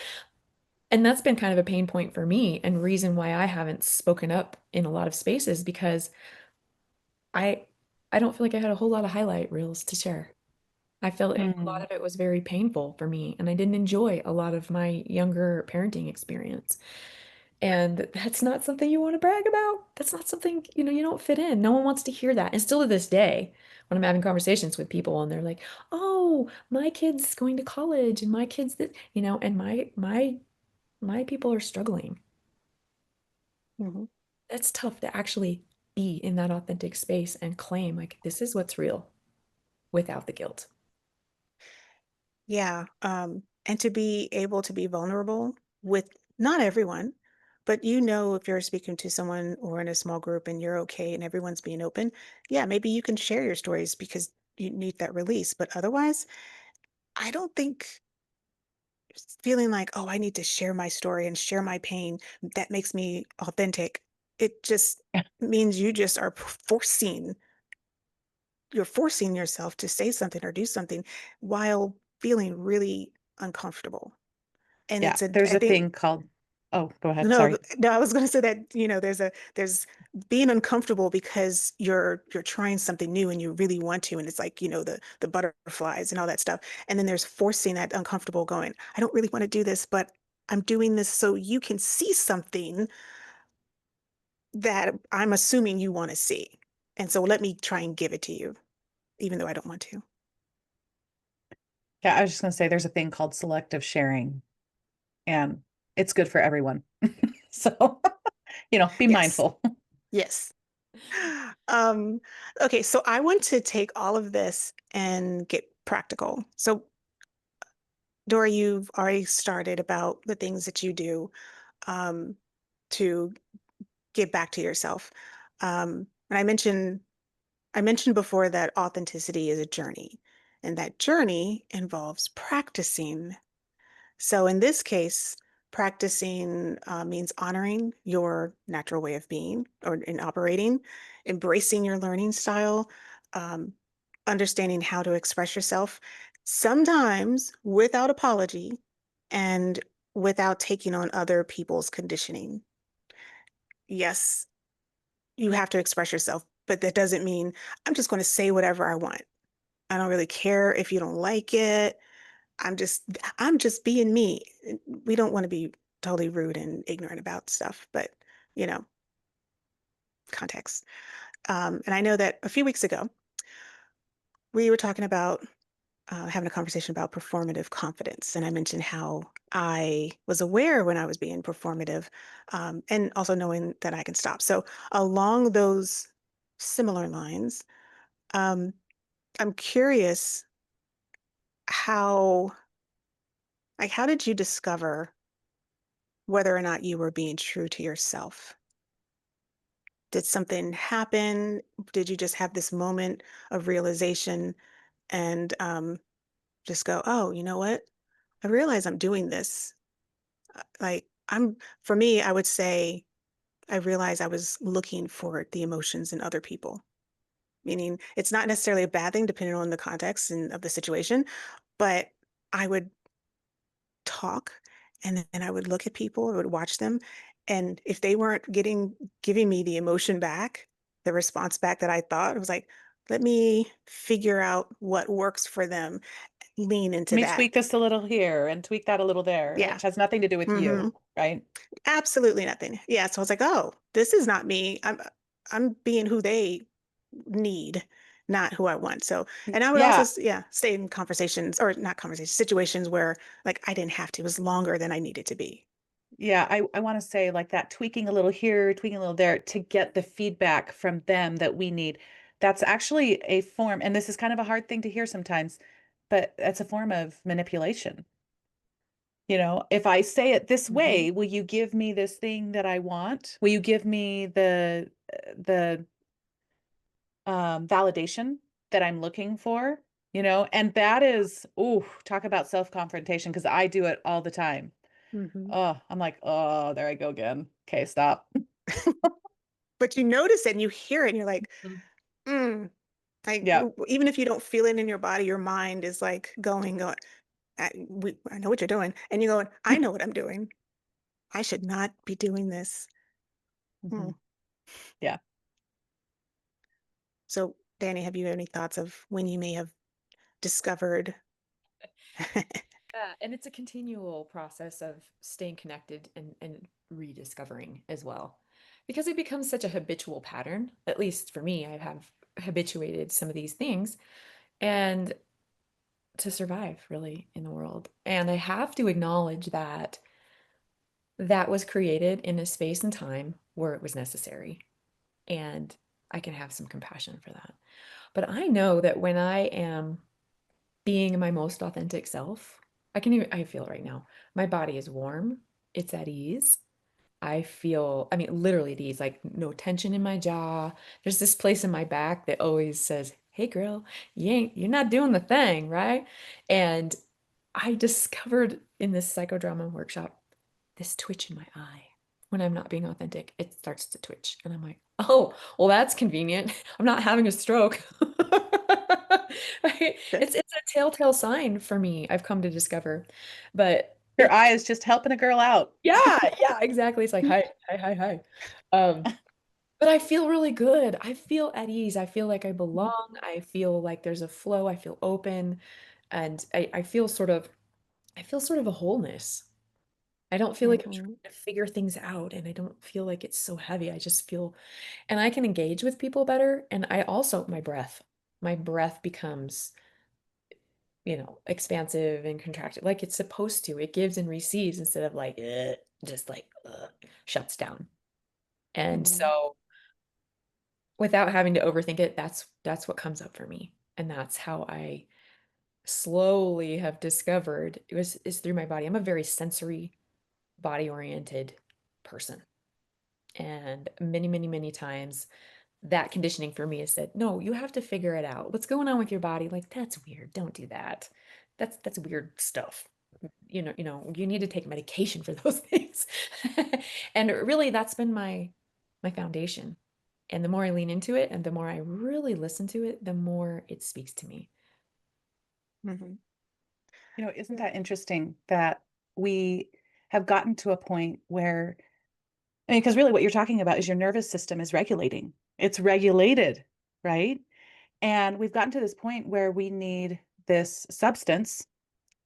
and that's been kind of a pain point for me and reason why I haven't spoken up in a lot of spaces because I I don't feel like I had a whole lot of highlight reels to share. I felt a lot Mm. of it was very painful for me and I didn't enjoy a lot of my younger parenting experience. And that's not something you want to brag about. That's not something, you don't fit in. No one wants to hear that. And still to this day, when I'm having conversations with people and they're like, "Oh, my kid's going to college and my kid's that, and my people are struggling." Mhm. That's tough to actually be in that authentic space and claim like this is what's real without the guilt. Yeah, and to be able to be vulnerable with not everyone, but if you're speaking to someone or in a small group and you're okay and everyone's being open, yeah, maybe you can share your stories because you need that release. But otherwise, I don't think feeling like, oh, I need to share my story and share my pain, that makes me authentic. It just means you just are you're forcing yourself to say something or do something while feeling really uncomfortable. And Yeah, it's a, there's I a think, thing called oh, go ahead, no, sorry. no, I was going to say that, there's being uncomfortable because you're trying something new and you really want to. And it's like, the butterflies and all that stuff. And then there's forcing that uncomfortable going, I don't really want to do this, but I'm doing this so you can see something that I'm assuming you want to see. And so let me try and give it to you, even though I don't want to. Yeah, I was just gonna say there's a thing called selective sharing, and it's good for everyone. So, be Yes. mindful. Yes. Um, okay, so I want to take all of this and get practical. So, Dora, you've already started about the things that you do um, to give back to yourself. And I mentioned before that authenticity is a journey, and that journey involves practicing So in this case, practicing means honoring your natural way of being or in operating, embracing your learning style, um, understanding how to express yourself, sometimes without apology and without taking on other people's conditioning. Yes, you have to express yourself, but that doesn't mean I'm just going to say whatever I want. I don't really care if you don't like it. I'm just I'm just being me. We don't want to be totally rude and ignorant about stuff, but you know, context. And I know that a few weeks ago we were talking about having a conversation about performative confidence, and I mentioned how I was aware when I was being performative, and also knowing that I can stop. So along those similar lines, um, I'm curious how how did you discover whether or not you were being true to yourself? Did something happen? Did you just have this moment of realization and just go, oh, you know what? I realize I'm doing this. For me, I would say I realized I was looking for the emotions in other people, meaning it's not necessarily a bad thing depending on the context and of the situation, but I would talk and then I would look at people, I would watch them. And if they weren't giving me the emotion back, the response back that I thought, it was like, let me figure out what works for them, lean Let into me that. tweak this a little here and tweak that a little there, Yeah. which has nothing to do with Hmm. you, right? Absolutely nothing. Yeah. So I was like, oh, this is not me. I'm being who they need, not who I want. So, and I would also, Yeah. yeah, stay in conversations or not conversations, situations where like I didn't have to. It was longer than I needed to be. Yeah, I want to say like that tweaking a little here, tweaking a little there to get the feedback from them that we need. That's actually a form, and this is kind of a hard thing to hear sometimes, but that's a form of manipulation. You know, if I say it this Hmm. way, will you give me this thing that I want? Will you give me the validation that I'm looking for? You know, and that is, ooh, talk about self-confrontation because I do it all the time. Hmm. Oh, I'm like, oh, there I go again. Okay, stop. But you notice it and you hear it and you're like, Mm. mm. Yeah. Even if you don't feel it in your body, your mind is like going, I know what you're doing. And you're going, I know what I'm doing. I should not be doing this. Hmm. Mhm. Yeah. So, Danny, have you any thoughts of when you may have discovered? Yeah, and it's a continual process of staying connected and rediscovering as well. Because it becomes such a habitual pattern, at least for me, I have habituated some of these things and to survive really in the world. And I have to acknowledge that that was created in a space and time where it was necessary. And I can have some compassion for that. But I know that when I am being my most authentic self, I feel it right now. My body is warm, it's at ease. I feel, I mean, literally at ease, like no tension in my jaw. There's this place in my back that always says, "Hey girl, you're not doing the thing, right?" And I discovered in this psychodrama workshop this twitch in my eye. When I'm not being authentic, it starts to twitch. And I'm like, oh, well, that's convenient. I'm not having a stroke. Right? Good. It's a telltale sign for me, I've come to discover. But Your it eye is just helping a girl out. yeah, yeah, exactly. It's like, hi, hi, hi, hi. Um, but I feel really good. I feel at ease. I feel like I belong. I feel like there's a flow. I feel open. And I feel sort of a wholeness. I don't feel like I'm Hmm. trying to figure things out and I don't feel like it's so heavy. I just feel, and I can engage with people better. And I also, my breath becomes, expansive and contracted like it's supposed to. It gives and receives instead of like, just like, shuts down. And Hmm. so without having to overthink it, that's what comes up for me. And that's how I slowly have discovered is through my body. I'm a very sensory, body oriented person. And many, many, many times that conditioning for me has said, no, you have to figure it out. What's going on with your body? Like, that's weird. Don't do that. That's weird stuff. you need to take medication for those things. And really that's been my foundation. And the more I lean into it and the more I really listen to it, the more it speaks to me. Mhm. Isn't that interesting that we have gotten to a point where, I mean, because really what you're talking about is your nervous system is regulating. It's regulated, right? And we've gotten to this point where we need this substance,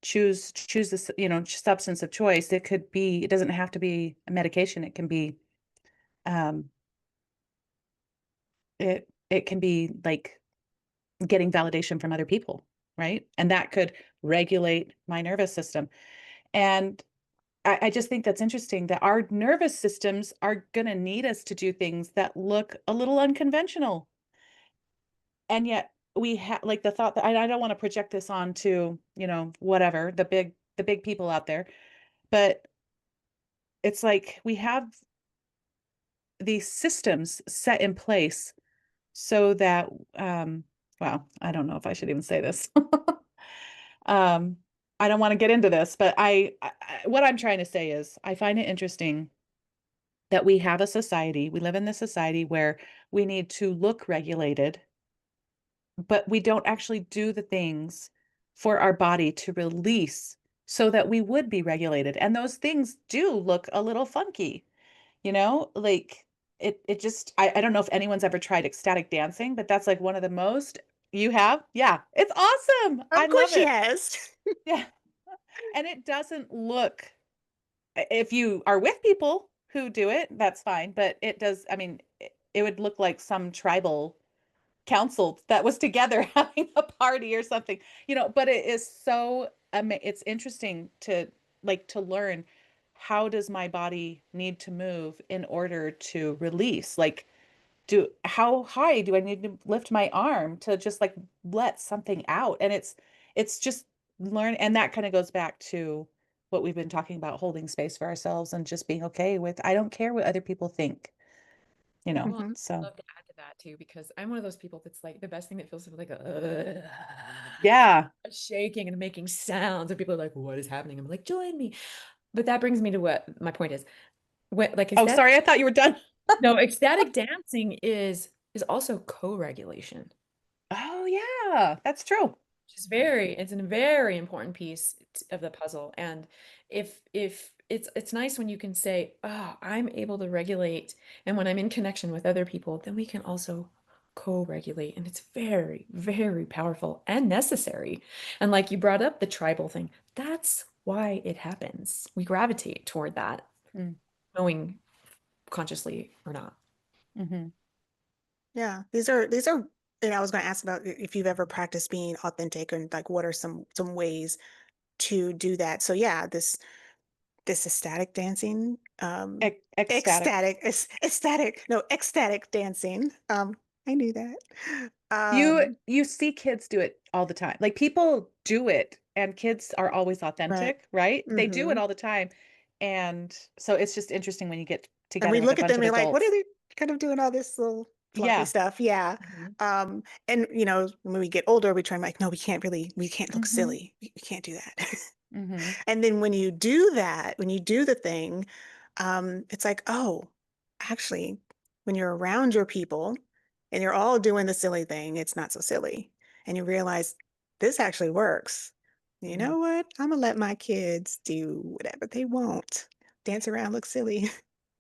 choose this, substance of choice. It doesn't have to be a medication. It can be, um, it can be like getting validation from other people, right? And that could regulate my nervous system. And I just think that's interesting that our nervous systems are going to need us to do things that look a little unconventional. And yet we have like the thought that I don't want to project this on to, whatever, the big people out there, but it's like we have these systems set in place so that, well, I don't know if I should even say this. um, I don't want to get into this, but what I'm trying to say is I find it interesting that we live in this society where we need to look regulated, but we don't actually do the things for our body to release so that we would be regulated. And those things do look a little funky, like it just, I don't know if anyone's ever tried ecstatic dancing, but that's like one of the most you have. Yeah, it's awesome. I Of course love she it. has. Yeah. And it doesn't look, if you are with people who do it, that's fine. But it does, I mean, it would look like some tribal council that was together having a party or something, but it is so, it's interesting to learn how does my body need to move in order to release? Like, how high do I need to lift my arm to just like let something out? And it's just learn, and that kind of goes back to what we've been talking about, holding space for ourselves and just being okay with, I don't care what other people think, Well, Mhm. I'd so love to add to that too, because I'm one of those people that's like the best thing that feels like a yeah. shaking and making sounds, and people are like, "What is happening?" I'm like, "Join me." But that brings me to what my point is. What like Oh, ecstatic? sorry, I thought you were done. No, ecstatic dancing is also co-regulation. Oh yeah, that's true. It's a very important piece of the puzzle. And if it's nice when you can say, oh, I'm able to regulate, and when I'm in connection with other people, then we can also co-regulate. And it's very, very powerful and necessary. And like you brought up the tribal thing, that's why it happens. We gravitate toward that, Mm, knowing consciously or not. Yeah, these are. And I was going to ask about if you've ever practiced being authentic and like what are some ways to do that. So yeah, this ecstatic dancing, ecstatic. ecstatic, no, ecstatic dancing. I knew that. You Um, you see kids do it all the time. Like people do it and kids are always right. authentic, right? They do Hmm. it all the time. And so it's just interesting when you get And together we with a look at bunch them of and like, what are adults. they kind of doing all this little fluffy Yeah. stuff? Yeah. Hmm. And when we get older, we try and like, no, we can't look Hmm. silly. We can't do that. Hmm. And then when you do that, when you do the thing, it's like, oh, actually, when you're around your people and you're all doing the silly thing, it's not so silly. And you realize this actually works. You Hmm. know what? I'm gonna let my kids do whatever they want. Dance around, look silly.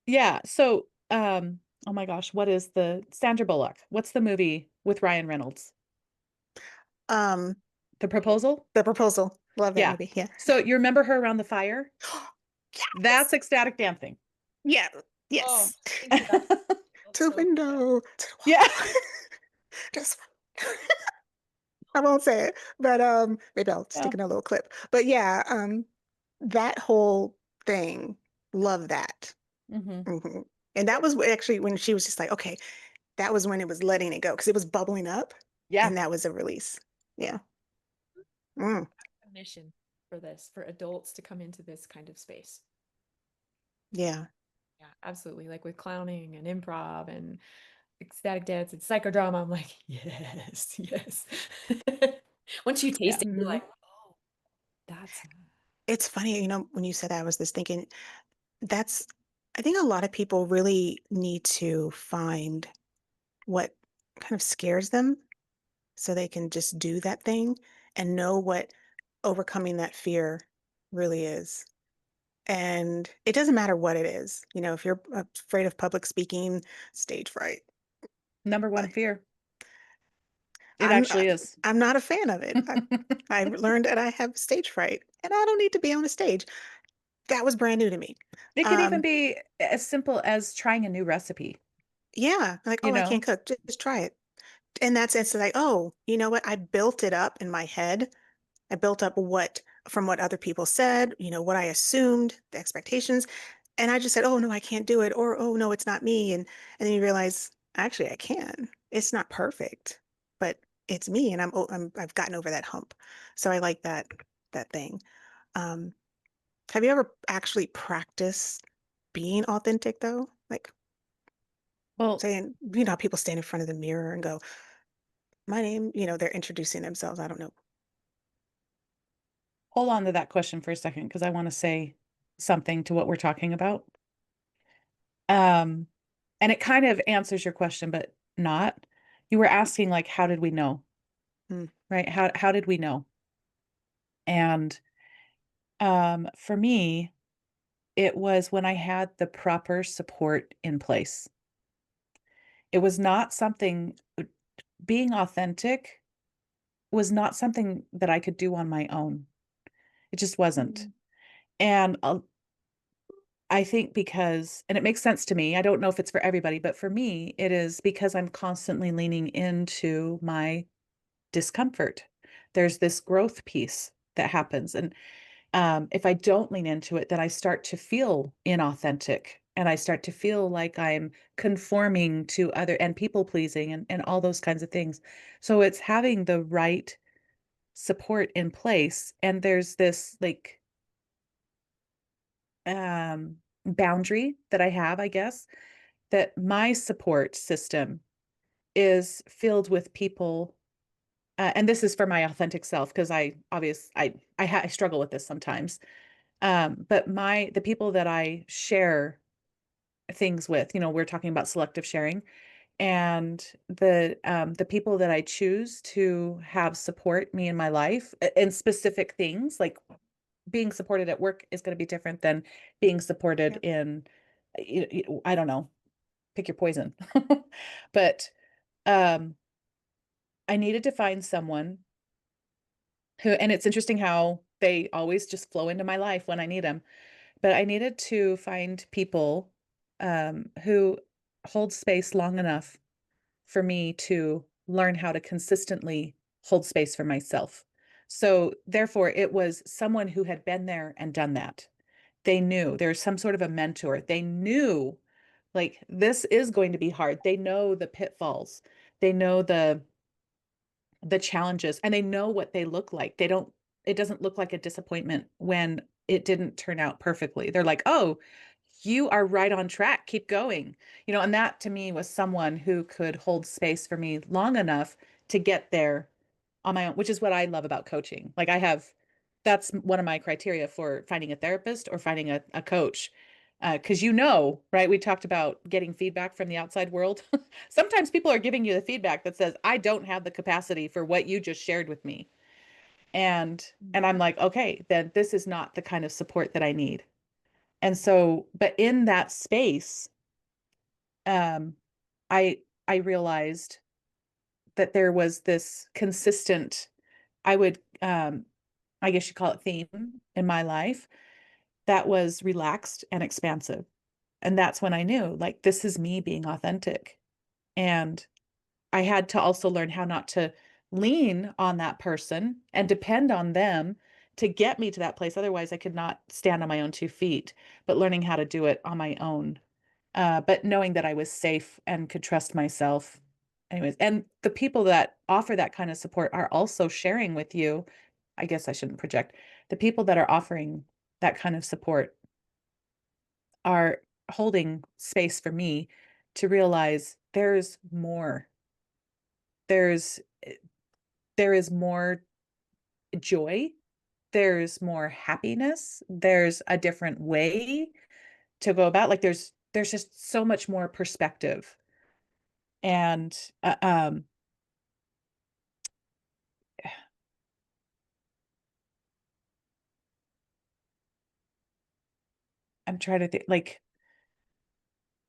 Yeah. So, oh my gosh, what is the Sandra Bullock? What's the movie with Ryan Reynolds? Um, The Proposal? the proposal. Love that Yeah. movie. Yeah. So you remember her around the fire? Yes. That's ecstatic dancing. Yeah. Oh, Yes. into that felt To the so good. window, to the Yeah. wall. Just I won't say it, but maybe I'll Yeah. stick in a little clip. But yeah, that whole thing, love that. Hmm. Hmm. And that was actually when she was just like, okay, that was when it was letting it go because it was bubbling up, Yeah. and that was a release. Yeah. Mm, Mission for this, for adults to come into this kind of space. yeah. Yeah, absolutely. Like with clowning and improv and ecstatic dance and psychodrama, I'm like, yes, yes. Once you Yeah. taste it, you're Hmm. like, oh, that's nice. It's funny, when you said that, I was just thinking that's, I think a lot of people really need to find what kind of scares them so they can just do that thing and know what overcoming that fear really is. And it doesn't matter what it is. If you're afraid of public speaking, stage fright. Number uh, one fear. It I'm actually is. I'm not a fan of it. I learned that I have stage fright and I don't need to be on a stage. That was brand new to me. It could even Um, be as simple as trying a new recipe, yeah, like, you oh, I can't know? cook. Just try it. And that's it's like, oh, you know what? I built it up in my head. I built up what from what other people said, what I assumed, the expectations, and I just said, oh no, I can't do it, or oh no, it's not me. And then you realize, actually, I can. It's not perfect, but it's me, and I've gotten over that hump. So I like that thing. Um, have you ever actually practiced being authentic though? Like Well, saying, how people stand in front of the mirror and go, my name, they're introducing themselves. I don't know. hold on to that question for a second because I want to say something to what we're talking about. Um, and it kind of answers your question, but not. You were asking like, how did we know? Hmm. Right? How did we know? And for me, it was when I had the proper support in place. It was not something being authentic was not something that I could do on my own. It just wasn't. Mm, And I think because, and it makes sense to me, I don't know if it's for everybody, but for me, it is because I'm constantly leaning into my discomfort. There's this growth piece that happens. And if I don't lean into it, then I start to feel inauthentic and I start to feel like I'm conforming to other and people pleasing and all those kinds of things. So it's having the right support in place. And there's this like boundary that I have, I guess, that my support system is filled with people. And this is for my authentic self because I struggle with this sometimes. But the people that I share things with, we're talking about selective sharing, and the people that I choose to have support me in my life in specific things, like being supported at work is going to be different than being supported yeah. in, I don't know, pick your poison. But um, I needed to find someone who, and it's interesting how they always just flow into my life when I need them. But I needed to find people who hold space long enough for me to learn how to consistently hold space for myself. So, therefore, it was someone who had been there and done that. They knew there's some sort of a mentor. They knew like this is going to be hard. They know the pitfalls. They know the challenges and they know what they look like. It doesn't look like a disappointment when it didn't turn out perfectly. They're like, "Oh, you are right on track. Keep going." And that to me was someone who could hold space for me long enough to get there on my own, which is what I love about coaching. Like that's one of my criteria for finding a therapist or finding a coach. Because right? We talked about getting feedback from the outside world. Sometimes people are giving you the feedback that says, I don't have the capacity for what you just shared with me. And I'm like, okay, then this is not the kind of support that I need. And so, but in that space, um, I realized that there was this consistent, I would I guess you call it theme in my life that was relaxed and expansive. And that's when I knew like this is me being authentic. And I had to also learn how not to lean on that person and depend on them to get me to that place. Otherwise, I could not stand on my own 2 feet, but learning how to do it on my own. But knowing that I was safe and could trust myself. Anyways, and the people that offer that kind of support are also sharing with you. I guess I shouldn't project. The people that are offering that kind of support are holding space for me to realize there's there is more joy there's more happiness, there's a different way to go about, like there's just so much more perspective. And uh, um I'm trying to think, like,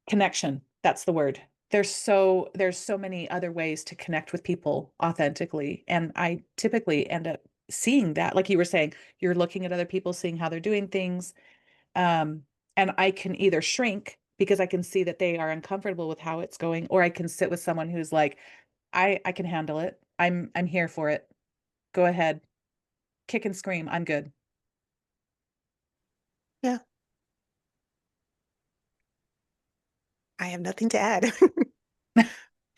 connection, that's the word. There's so many other ways to connect with people authentically, and I typically end up seeing that, like you were saying, you're looking at other people, seeing how they're doing things. Um, and I can either shrink because I can see that they are uncomfortable with how it's going, or I can sit with someone who's like, I can handle it. I'm here for it. Go ahead. Kick and scream. I'm good. Yeah, I have nothing to add.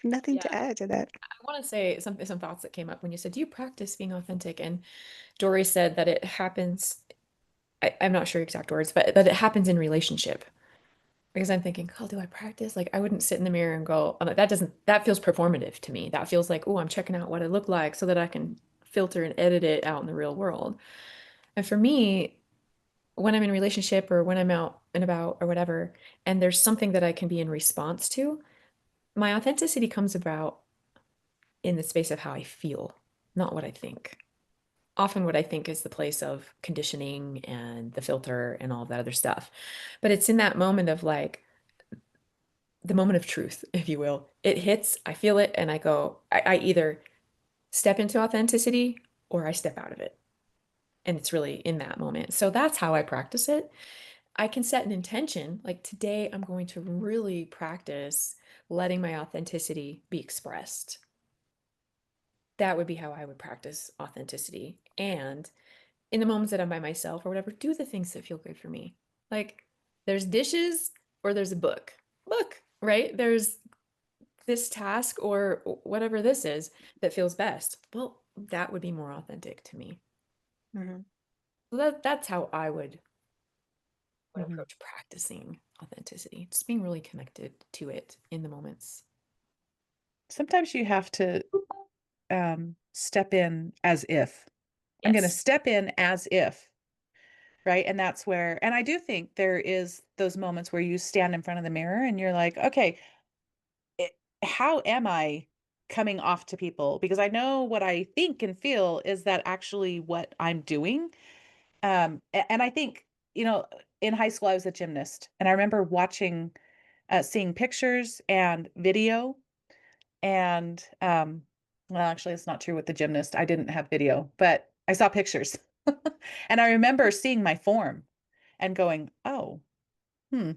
Nothing Yeah, to add to that. I want to say some thoughts that came up when you said, "Do you practice being authentic?" And Dory said that it happens. I'm not sure exact words, but that it happens in relationship. Because I'm thinking, oh, do I practice? Like, I wouldn't sit in the mirror and go, oh, that doesn't, that feels performative to me. That feels like, oh, I'm checking out what I look like so that I can filter and edit it out in the real world. And for me, when I'm in a relationship or when I'm out and about or whatever, and there's something that I can be in response to, my authenticity comes about in the space of how I feel, not what I think. Often what I think is the place of conditioning and the filter and all of that other stuff. But it's in that moment of like the moment of truth, if you will. It hits, I feel it, and I go, I either step into authenticity or I step out of it. And it's really in that moment. So that's how I practice it. I can set an intention, like today I'm going to really practice letting my authenticity be expressed. That would be how I would practice authenticity. And in the moments that I'm by myself or whatever, do the things that feel good for me. Like there's dishes or there's a book. Book, right? There's this task or whatever this is that feels best. Well, that would be more authentic to me. Mhm, So that's how I would mhm. approach practicing authenticity. Just being really connected to it in the moments. Sometimes you have to step in as if. I'm going to Yes. step in as if, right? And that's where, and I do think there is those moments where you stand in front of the mirror and you're like, okay, it, how am I coming off to people? Because I know what I think and feel is that actually what I'm doing. And I think, you know, in high school, I was a gymnast, and I remember watching, seeing pictures and video. And well, actually, it's not true with the gymnast. I didn't have video, but I saw pictures. And I remember seeing my form and going, oh, hmm.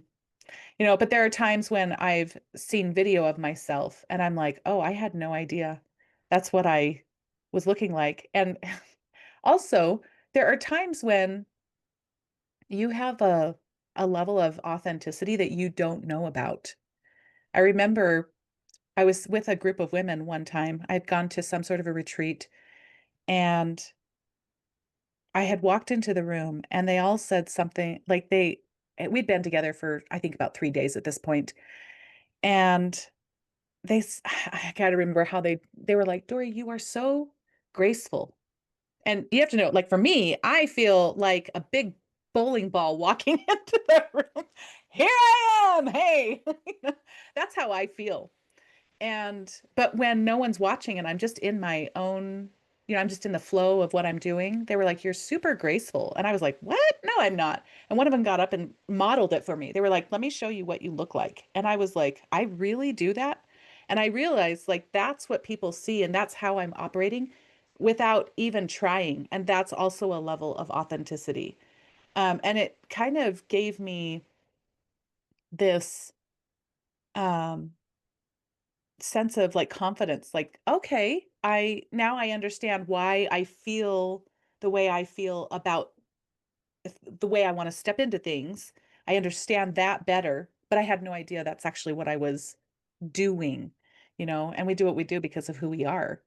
But there are times when I've seen video of myself and I'm like, oh, I had no idea that's what I was looking like. And also, there are times when you have a level of authenticity that you don't know about. I remember I was with a group of women one time. I'd gone to some sort of a retreat, and I had walked into the room and they all said something like we'd been together for I think about 3 days at this point. And I gotta remember how they were like, "Dory, you are so graceful." And you have to know, like for me, I feel like a big bowling ball walking into the room. Here I am. Hey. That's how I feel. But when no one's watching and I'm just in my own, I'm just in the flow of what I'm doing, they were like, "You're super graceful." And I was like, "What? No, I'm not." And one of them got up and modeled it for me. They were like, "Let me show you what you look like." And I was like, "I really do that?" And I realized like that's what people see and that's how I'm operating without even trying. And that's also a level of authenticity. And it kind of gave me this um sense of like confidence, like, okay, I understand why I feel the way I feel about the way I want to step into things. I understand that better, but I had no idea that's actually what I was doing, and we do what we do because of who we are.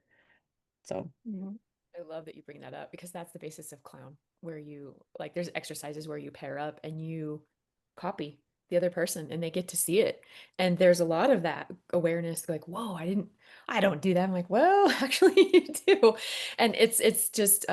So, Mhm. I love that you bring that up because that's the basis of clown, where you like there's exercises where you pair up and you copy the other person and they get to see it. And there's a lot of that awareness, like, whoa, I don't do that. I'm like, well, actually you do. And it's just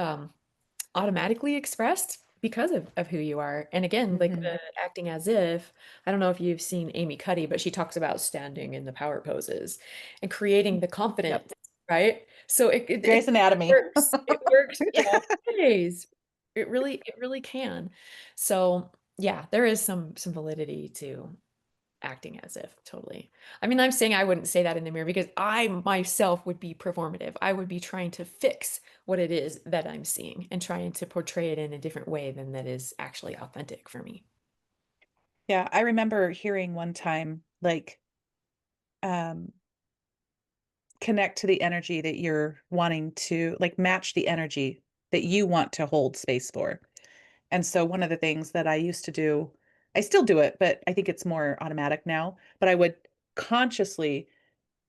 automatically expressed because of who you are. And again, like Mhm. the acting as if, I don't know if you've seen Amy Cuddy, but she talks about standing in the power poses and creating the Yep. confidence, right? So Grey's it Anatomy. works. It works both ways. It really can. So yeah, there is some validity to acting as if, totally. I mean, I'm saying I wouldn't say that in the mirror because I myself would be performative. I would be trying to fix what it is that I'm seeing and trying to portray it in a different way than that is actually authentic for me. Yeah, I remember hearing one time, like, um, connect to the energy that you're wanting to, like, match the energy that you want to hold space for. And so one of the things that I used to do, I still do it, but I think it's more automatic now, but I would consciously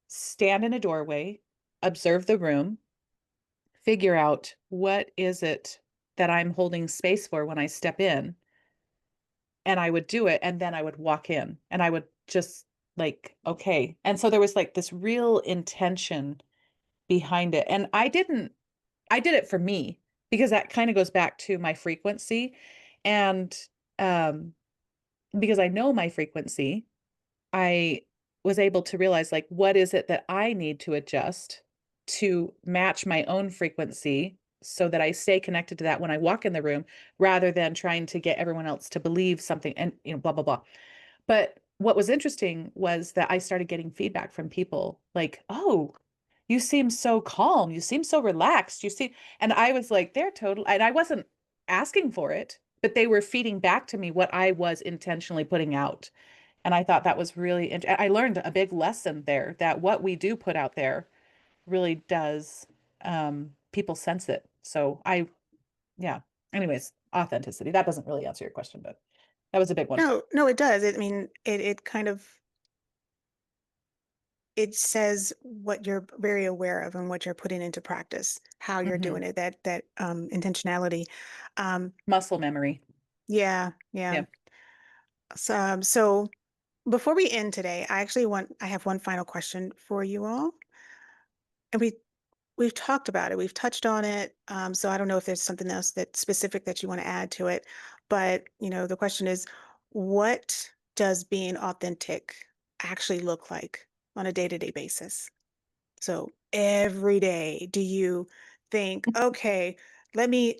stand in a doorway, observe the room, figure out what is it that I'm holding space for when I step in, and I would do it, and then I would walk in, and I would just like, okay. And so there was like this real intention behind it. And I did it for me because that kind of goes back to my frequency. And um because I know my frequency, I was able to realize, like, what is it that I need to adjust to match my own frequency so that I stay connected to that when I walk in the room rather than trying to get everyone else to believe something and, blah, blah, blah. But what was interesting was that I started getting feedback from people like, "Oh, you seem so calm. You seem so relaxed. You seem," and I was like, "They're total," and I wasn't asking for it, but they were feeding back to me what I was intentionally putting out. And I thought that was really, I learned a big lesson there that what we do put out there really does, people sense it. So yeah. Anyways, authenticity. That doesn't really answer your question, but that was a big one. No, no, it does. I mean, it kind of it says what you're very aware of and what you're putting into practice, how you're Hmm. doing it, that intentionality. Um, Muscle memory. yeah, yeah. Yeah. So before we end today, I have one final question for you all. And we've talked about it, we've touched on it. So I don't know if there's something else that specific that you want to add to it. But the question is, what does being authentic actually look like on a day-to-day basis? So every day, do you think, okay, let me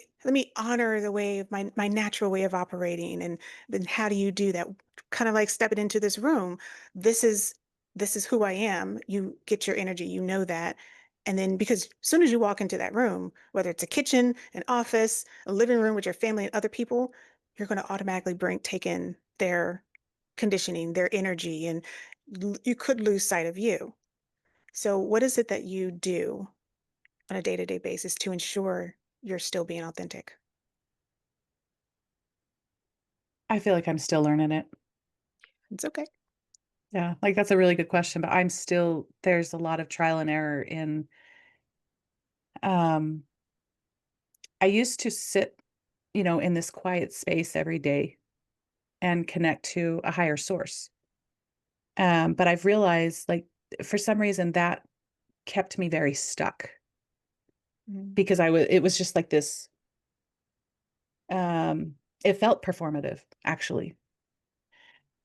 honor the way of my natural way of operating, and then how do you do that? Kind of like stepping into this room. This is this is who I am. You get your energy, you know that. And then because as soon as you walk into that room, whether it's a kitchen, an office, a living room with your family and other people, you're going to automatically take in their conditioning, their energy, and you could lose sight of you. So, what is it that you do on a day-to-day basis to ensure you're still being authentic? I feel like I'm still learning it. It's okay. Yeah. Like that's a really good question, but there's a lot of trial and error in, um, I used to sit, in this quiet space every day and connect to a higher source. But I've realized, like, for some reason that kept me very stuck Mm, because it was just like this, um, it felt performative actually.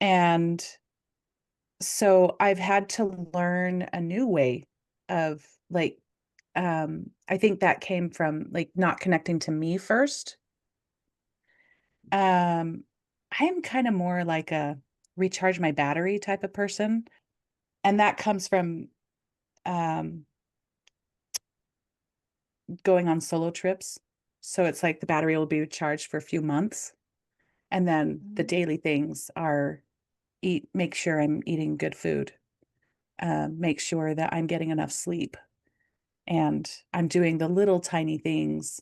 And so I've had to learn a new way of, like, I think that came from like not connecting to me first. Um, I am kind of more like a recharge my battery type of person. And that comes from, um, going on solo trips. So it's like the battery will be charged for a few months. And then the mm, daily things are make sure I'm eating good food, make sure that I'm getting enough sleep, and I'm doing the little tiny things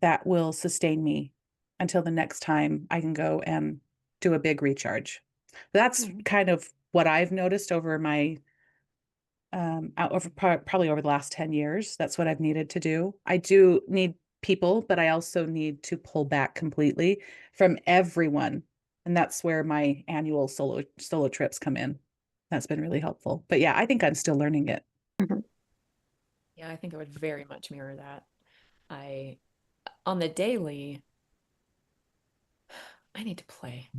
that will sustain me until the next time I can go and do a big recharge. That's mm, kind of what I've noticed over my, probably over the last 10 years. That's what I've needed to do. I do need people, but I also need to pull back completely from everyone. And that's where my annual solo trips come in. That's been really helpful. But yeah, I think I'm still learning it. mhm, Yeah, I think I would very much mirror that. I on the daily, I need to play.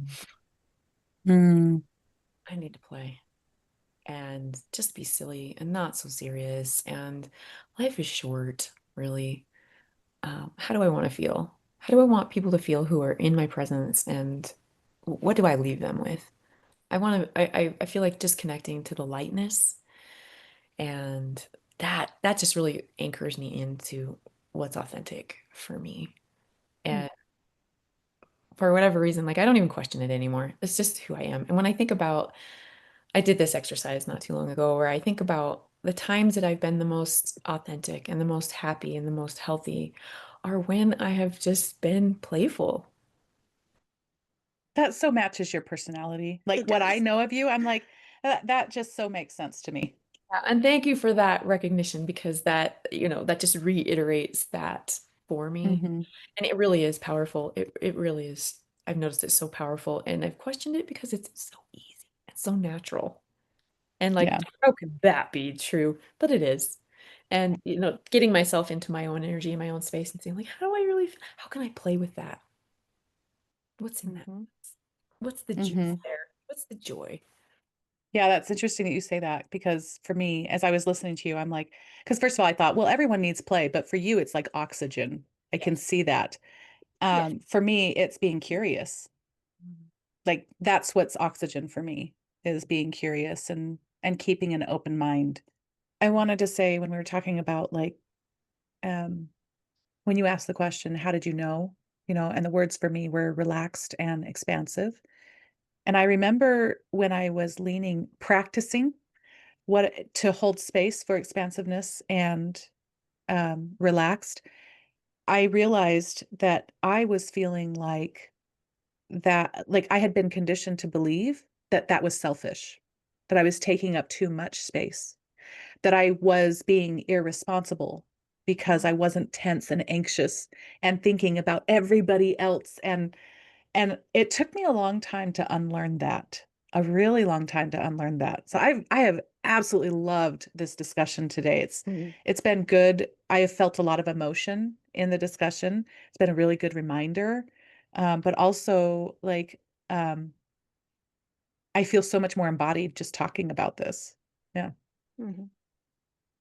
Mm, I need to play and just be silly and not so serious. And life is short, really. How do I want to feel? How do I want people to feel who are in my presence? And what do I leave them with? I feel like just connecting to the lightness, and that just really anchors me into what's authentic for me. mm. And for whatever reason, like I don't even question it anymore. It's just who I am. And when I think about, I did this exercise not too long ago where I think about the times that I've been the most authentic and the most happy and the most healthy are when I have just been playful. That so matches your personality. Like It what I does. know of you, I'm like, that just so makes sense to me. Yeah, and thank you for that recognition because that just reiterates that for me. Hmm. And it really is powerful. It really is. I've noticed it's so powerful and I've questioned it because it's so easy. It's so natural. And like, Yeah. how could that be true? But it is. And getting myself into my own energy, my own space and saying, like, how do I really feel? How can I play with that? What's in that? Hmm. What's the juice Hmm. there? What's the joy? Yeah, that's interesting that you say that because for me, as I was listening to you, I'm like, because first of all, I thought, well, everyone needs play, but for you, it's like oxygen. I can Yes. see that. Yes. For me, it's being curious. Mhm. Like that's what's oxygen for me is being curious and keeping an open mind. I wanted to say when we were talking about like um when you asked the question, how did you know? And the words for me were relaxed and expansive. And I remember when I was practicing what to hold space for expansiveness and relaxed, I realized that I was feeling like I had been conditioned to believe that that was selfish, that I was taking up too much space, that I was being irresponsible because I wasn't tense and anxious and thinking about everybody else and it took me a long time to unlearn that, a really long time to unlearn that. So I have absolutely loved this discussion today. Mhm. It's been good. I have felt a lot of emotion in the discussion. It's been a really good reminder. But also like um I feel so much more embodied just talking about this. Yeah. Mhm.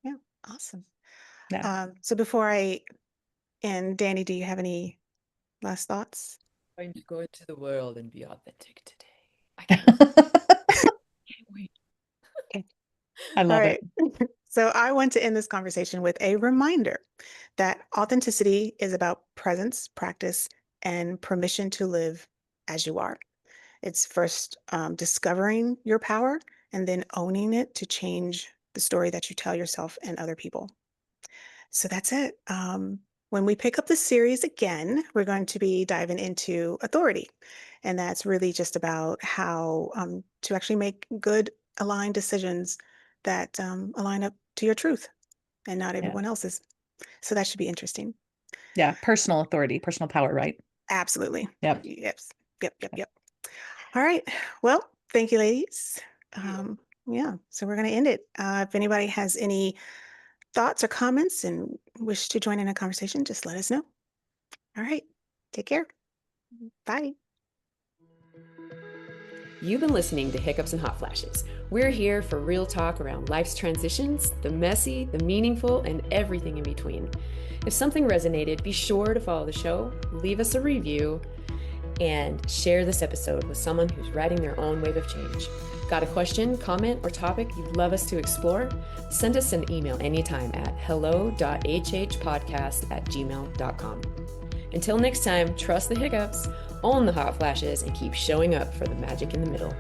Yeah, awesome. Yeah. So before I end, Danny, do you have any last thoughts? Going to go into the world and be authentic today. I can't wait. Okay. I All love right. it. So I want to end this conversation with a reminder that authenticity is about presence, practice, and permission to live as you are. It's first discovering your power and then owning it to change the story that you tell yourself and other people. So that's it. When we pick up the series again, we're going to be diving into authority. And that's really just about how to actually make good, aligned decisions that align up to your truth and not Yeah. everyone else's. So that should be interesting. Yeah. Personal authority, personal power, right? Absolutely. Yep. Yep. Yep. Yep. Yep. Yep. All right. Well, thank you, ladies. You. Yeah. So we're going to end it. If anybody has any thoughts or comments and wish to join in a conversation, just let us know. All right. Take care. Bye. You've been listening to Hiccups and Hot Flashes. We're here for real talk around life's transitions, the messy, the meaningful, and everything in between. If something resonated, be sure to follow the show, leave us a review, and share this episode with someone who's riding their own wave of change. Got a question, comment, or topic you'd love us to explore? Send us an email anytime at hello.hhpodcast@gmail.com. Until next time, trust the hiccups, own the hot flashes, and keep showing up for the magic in the middle.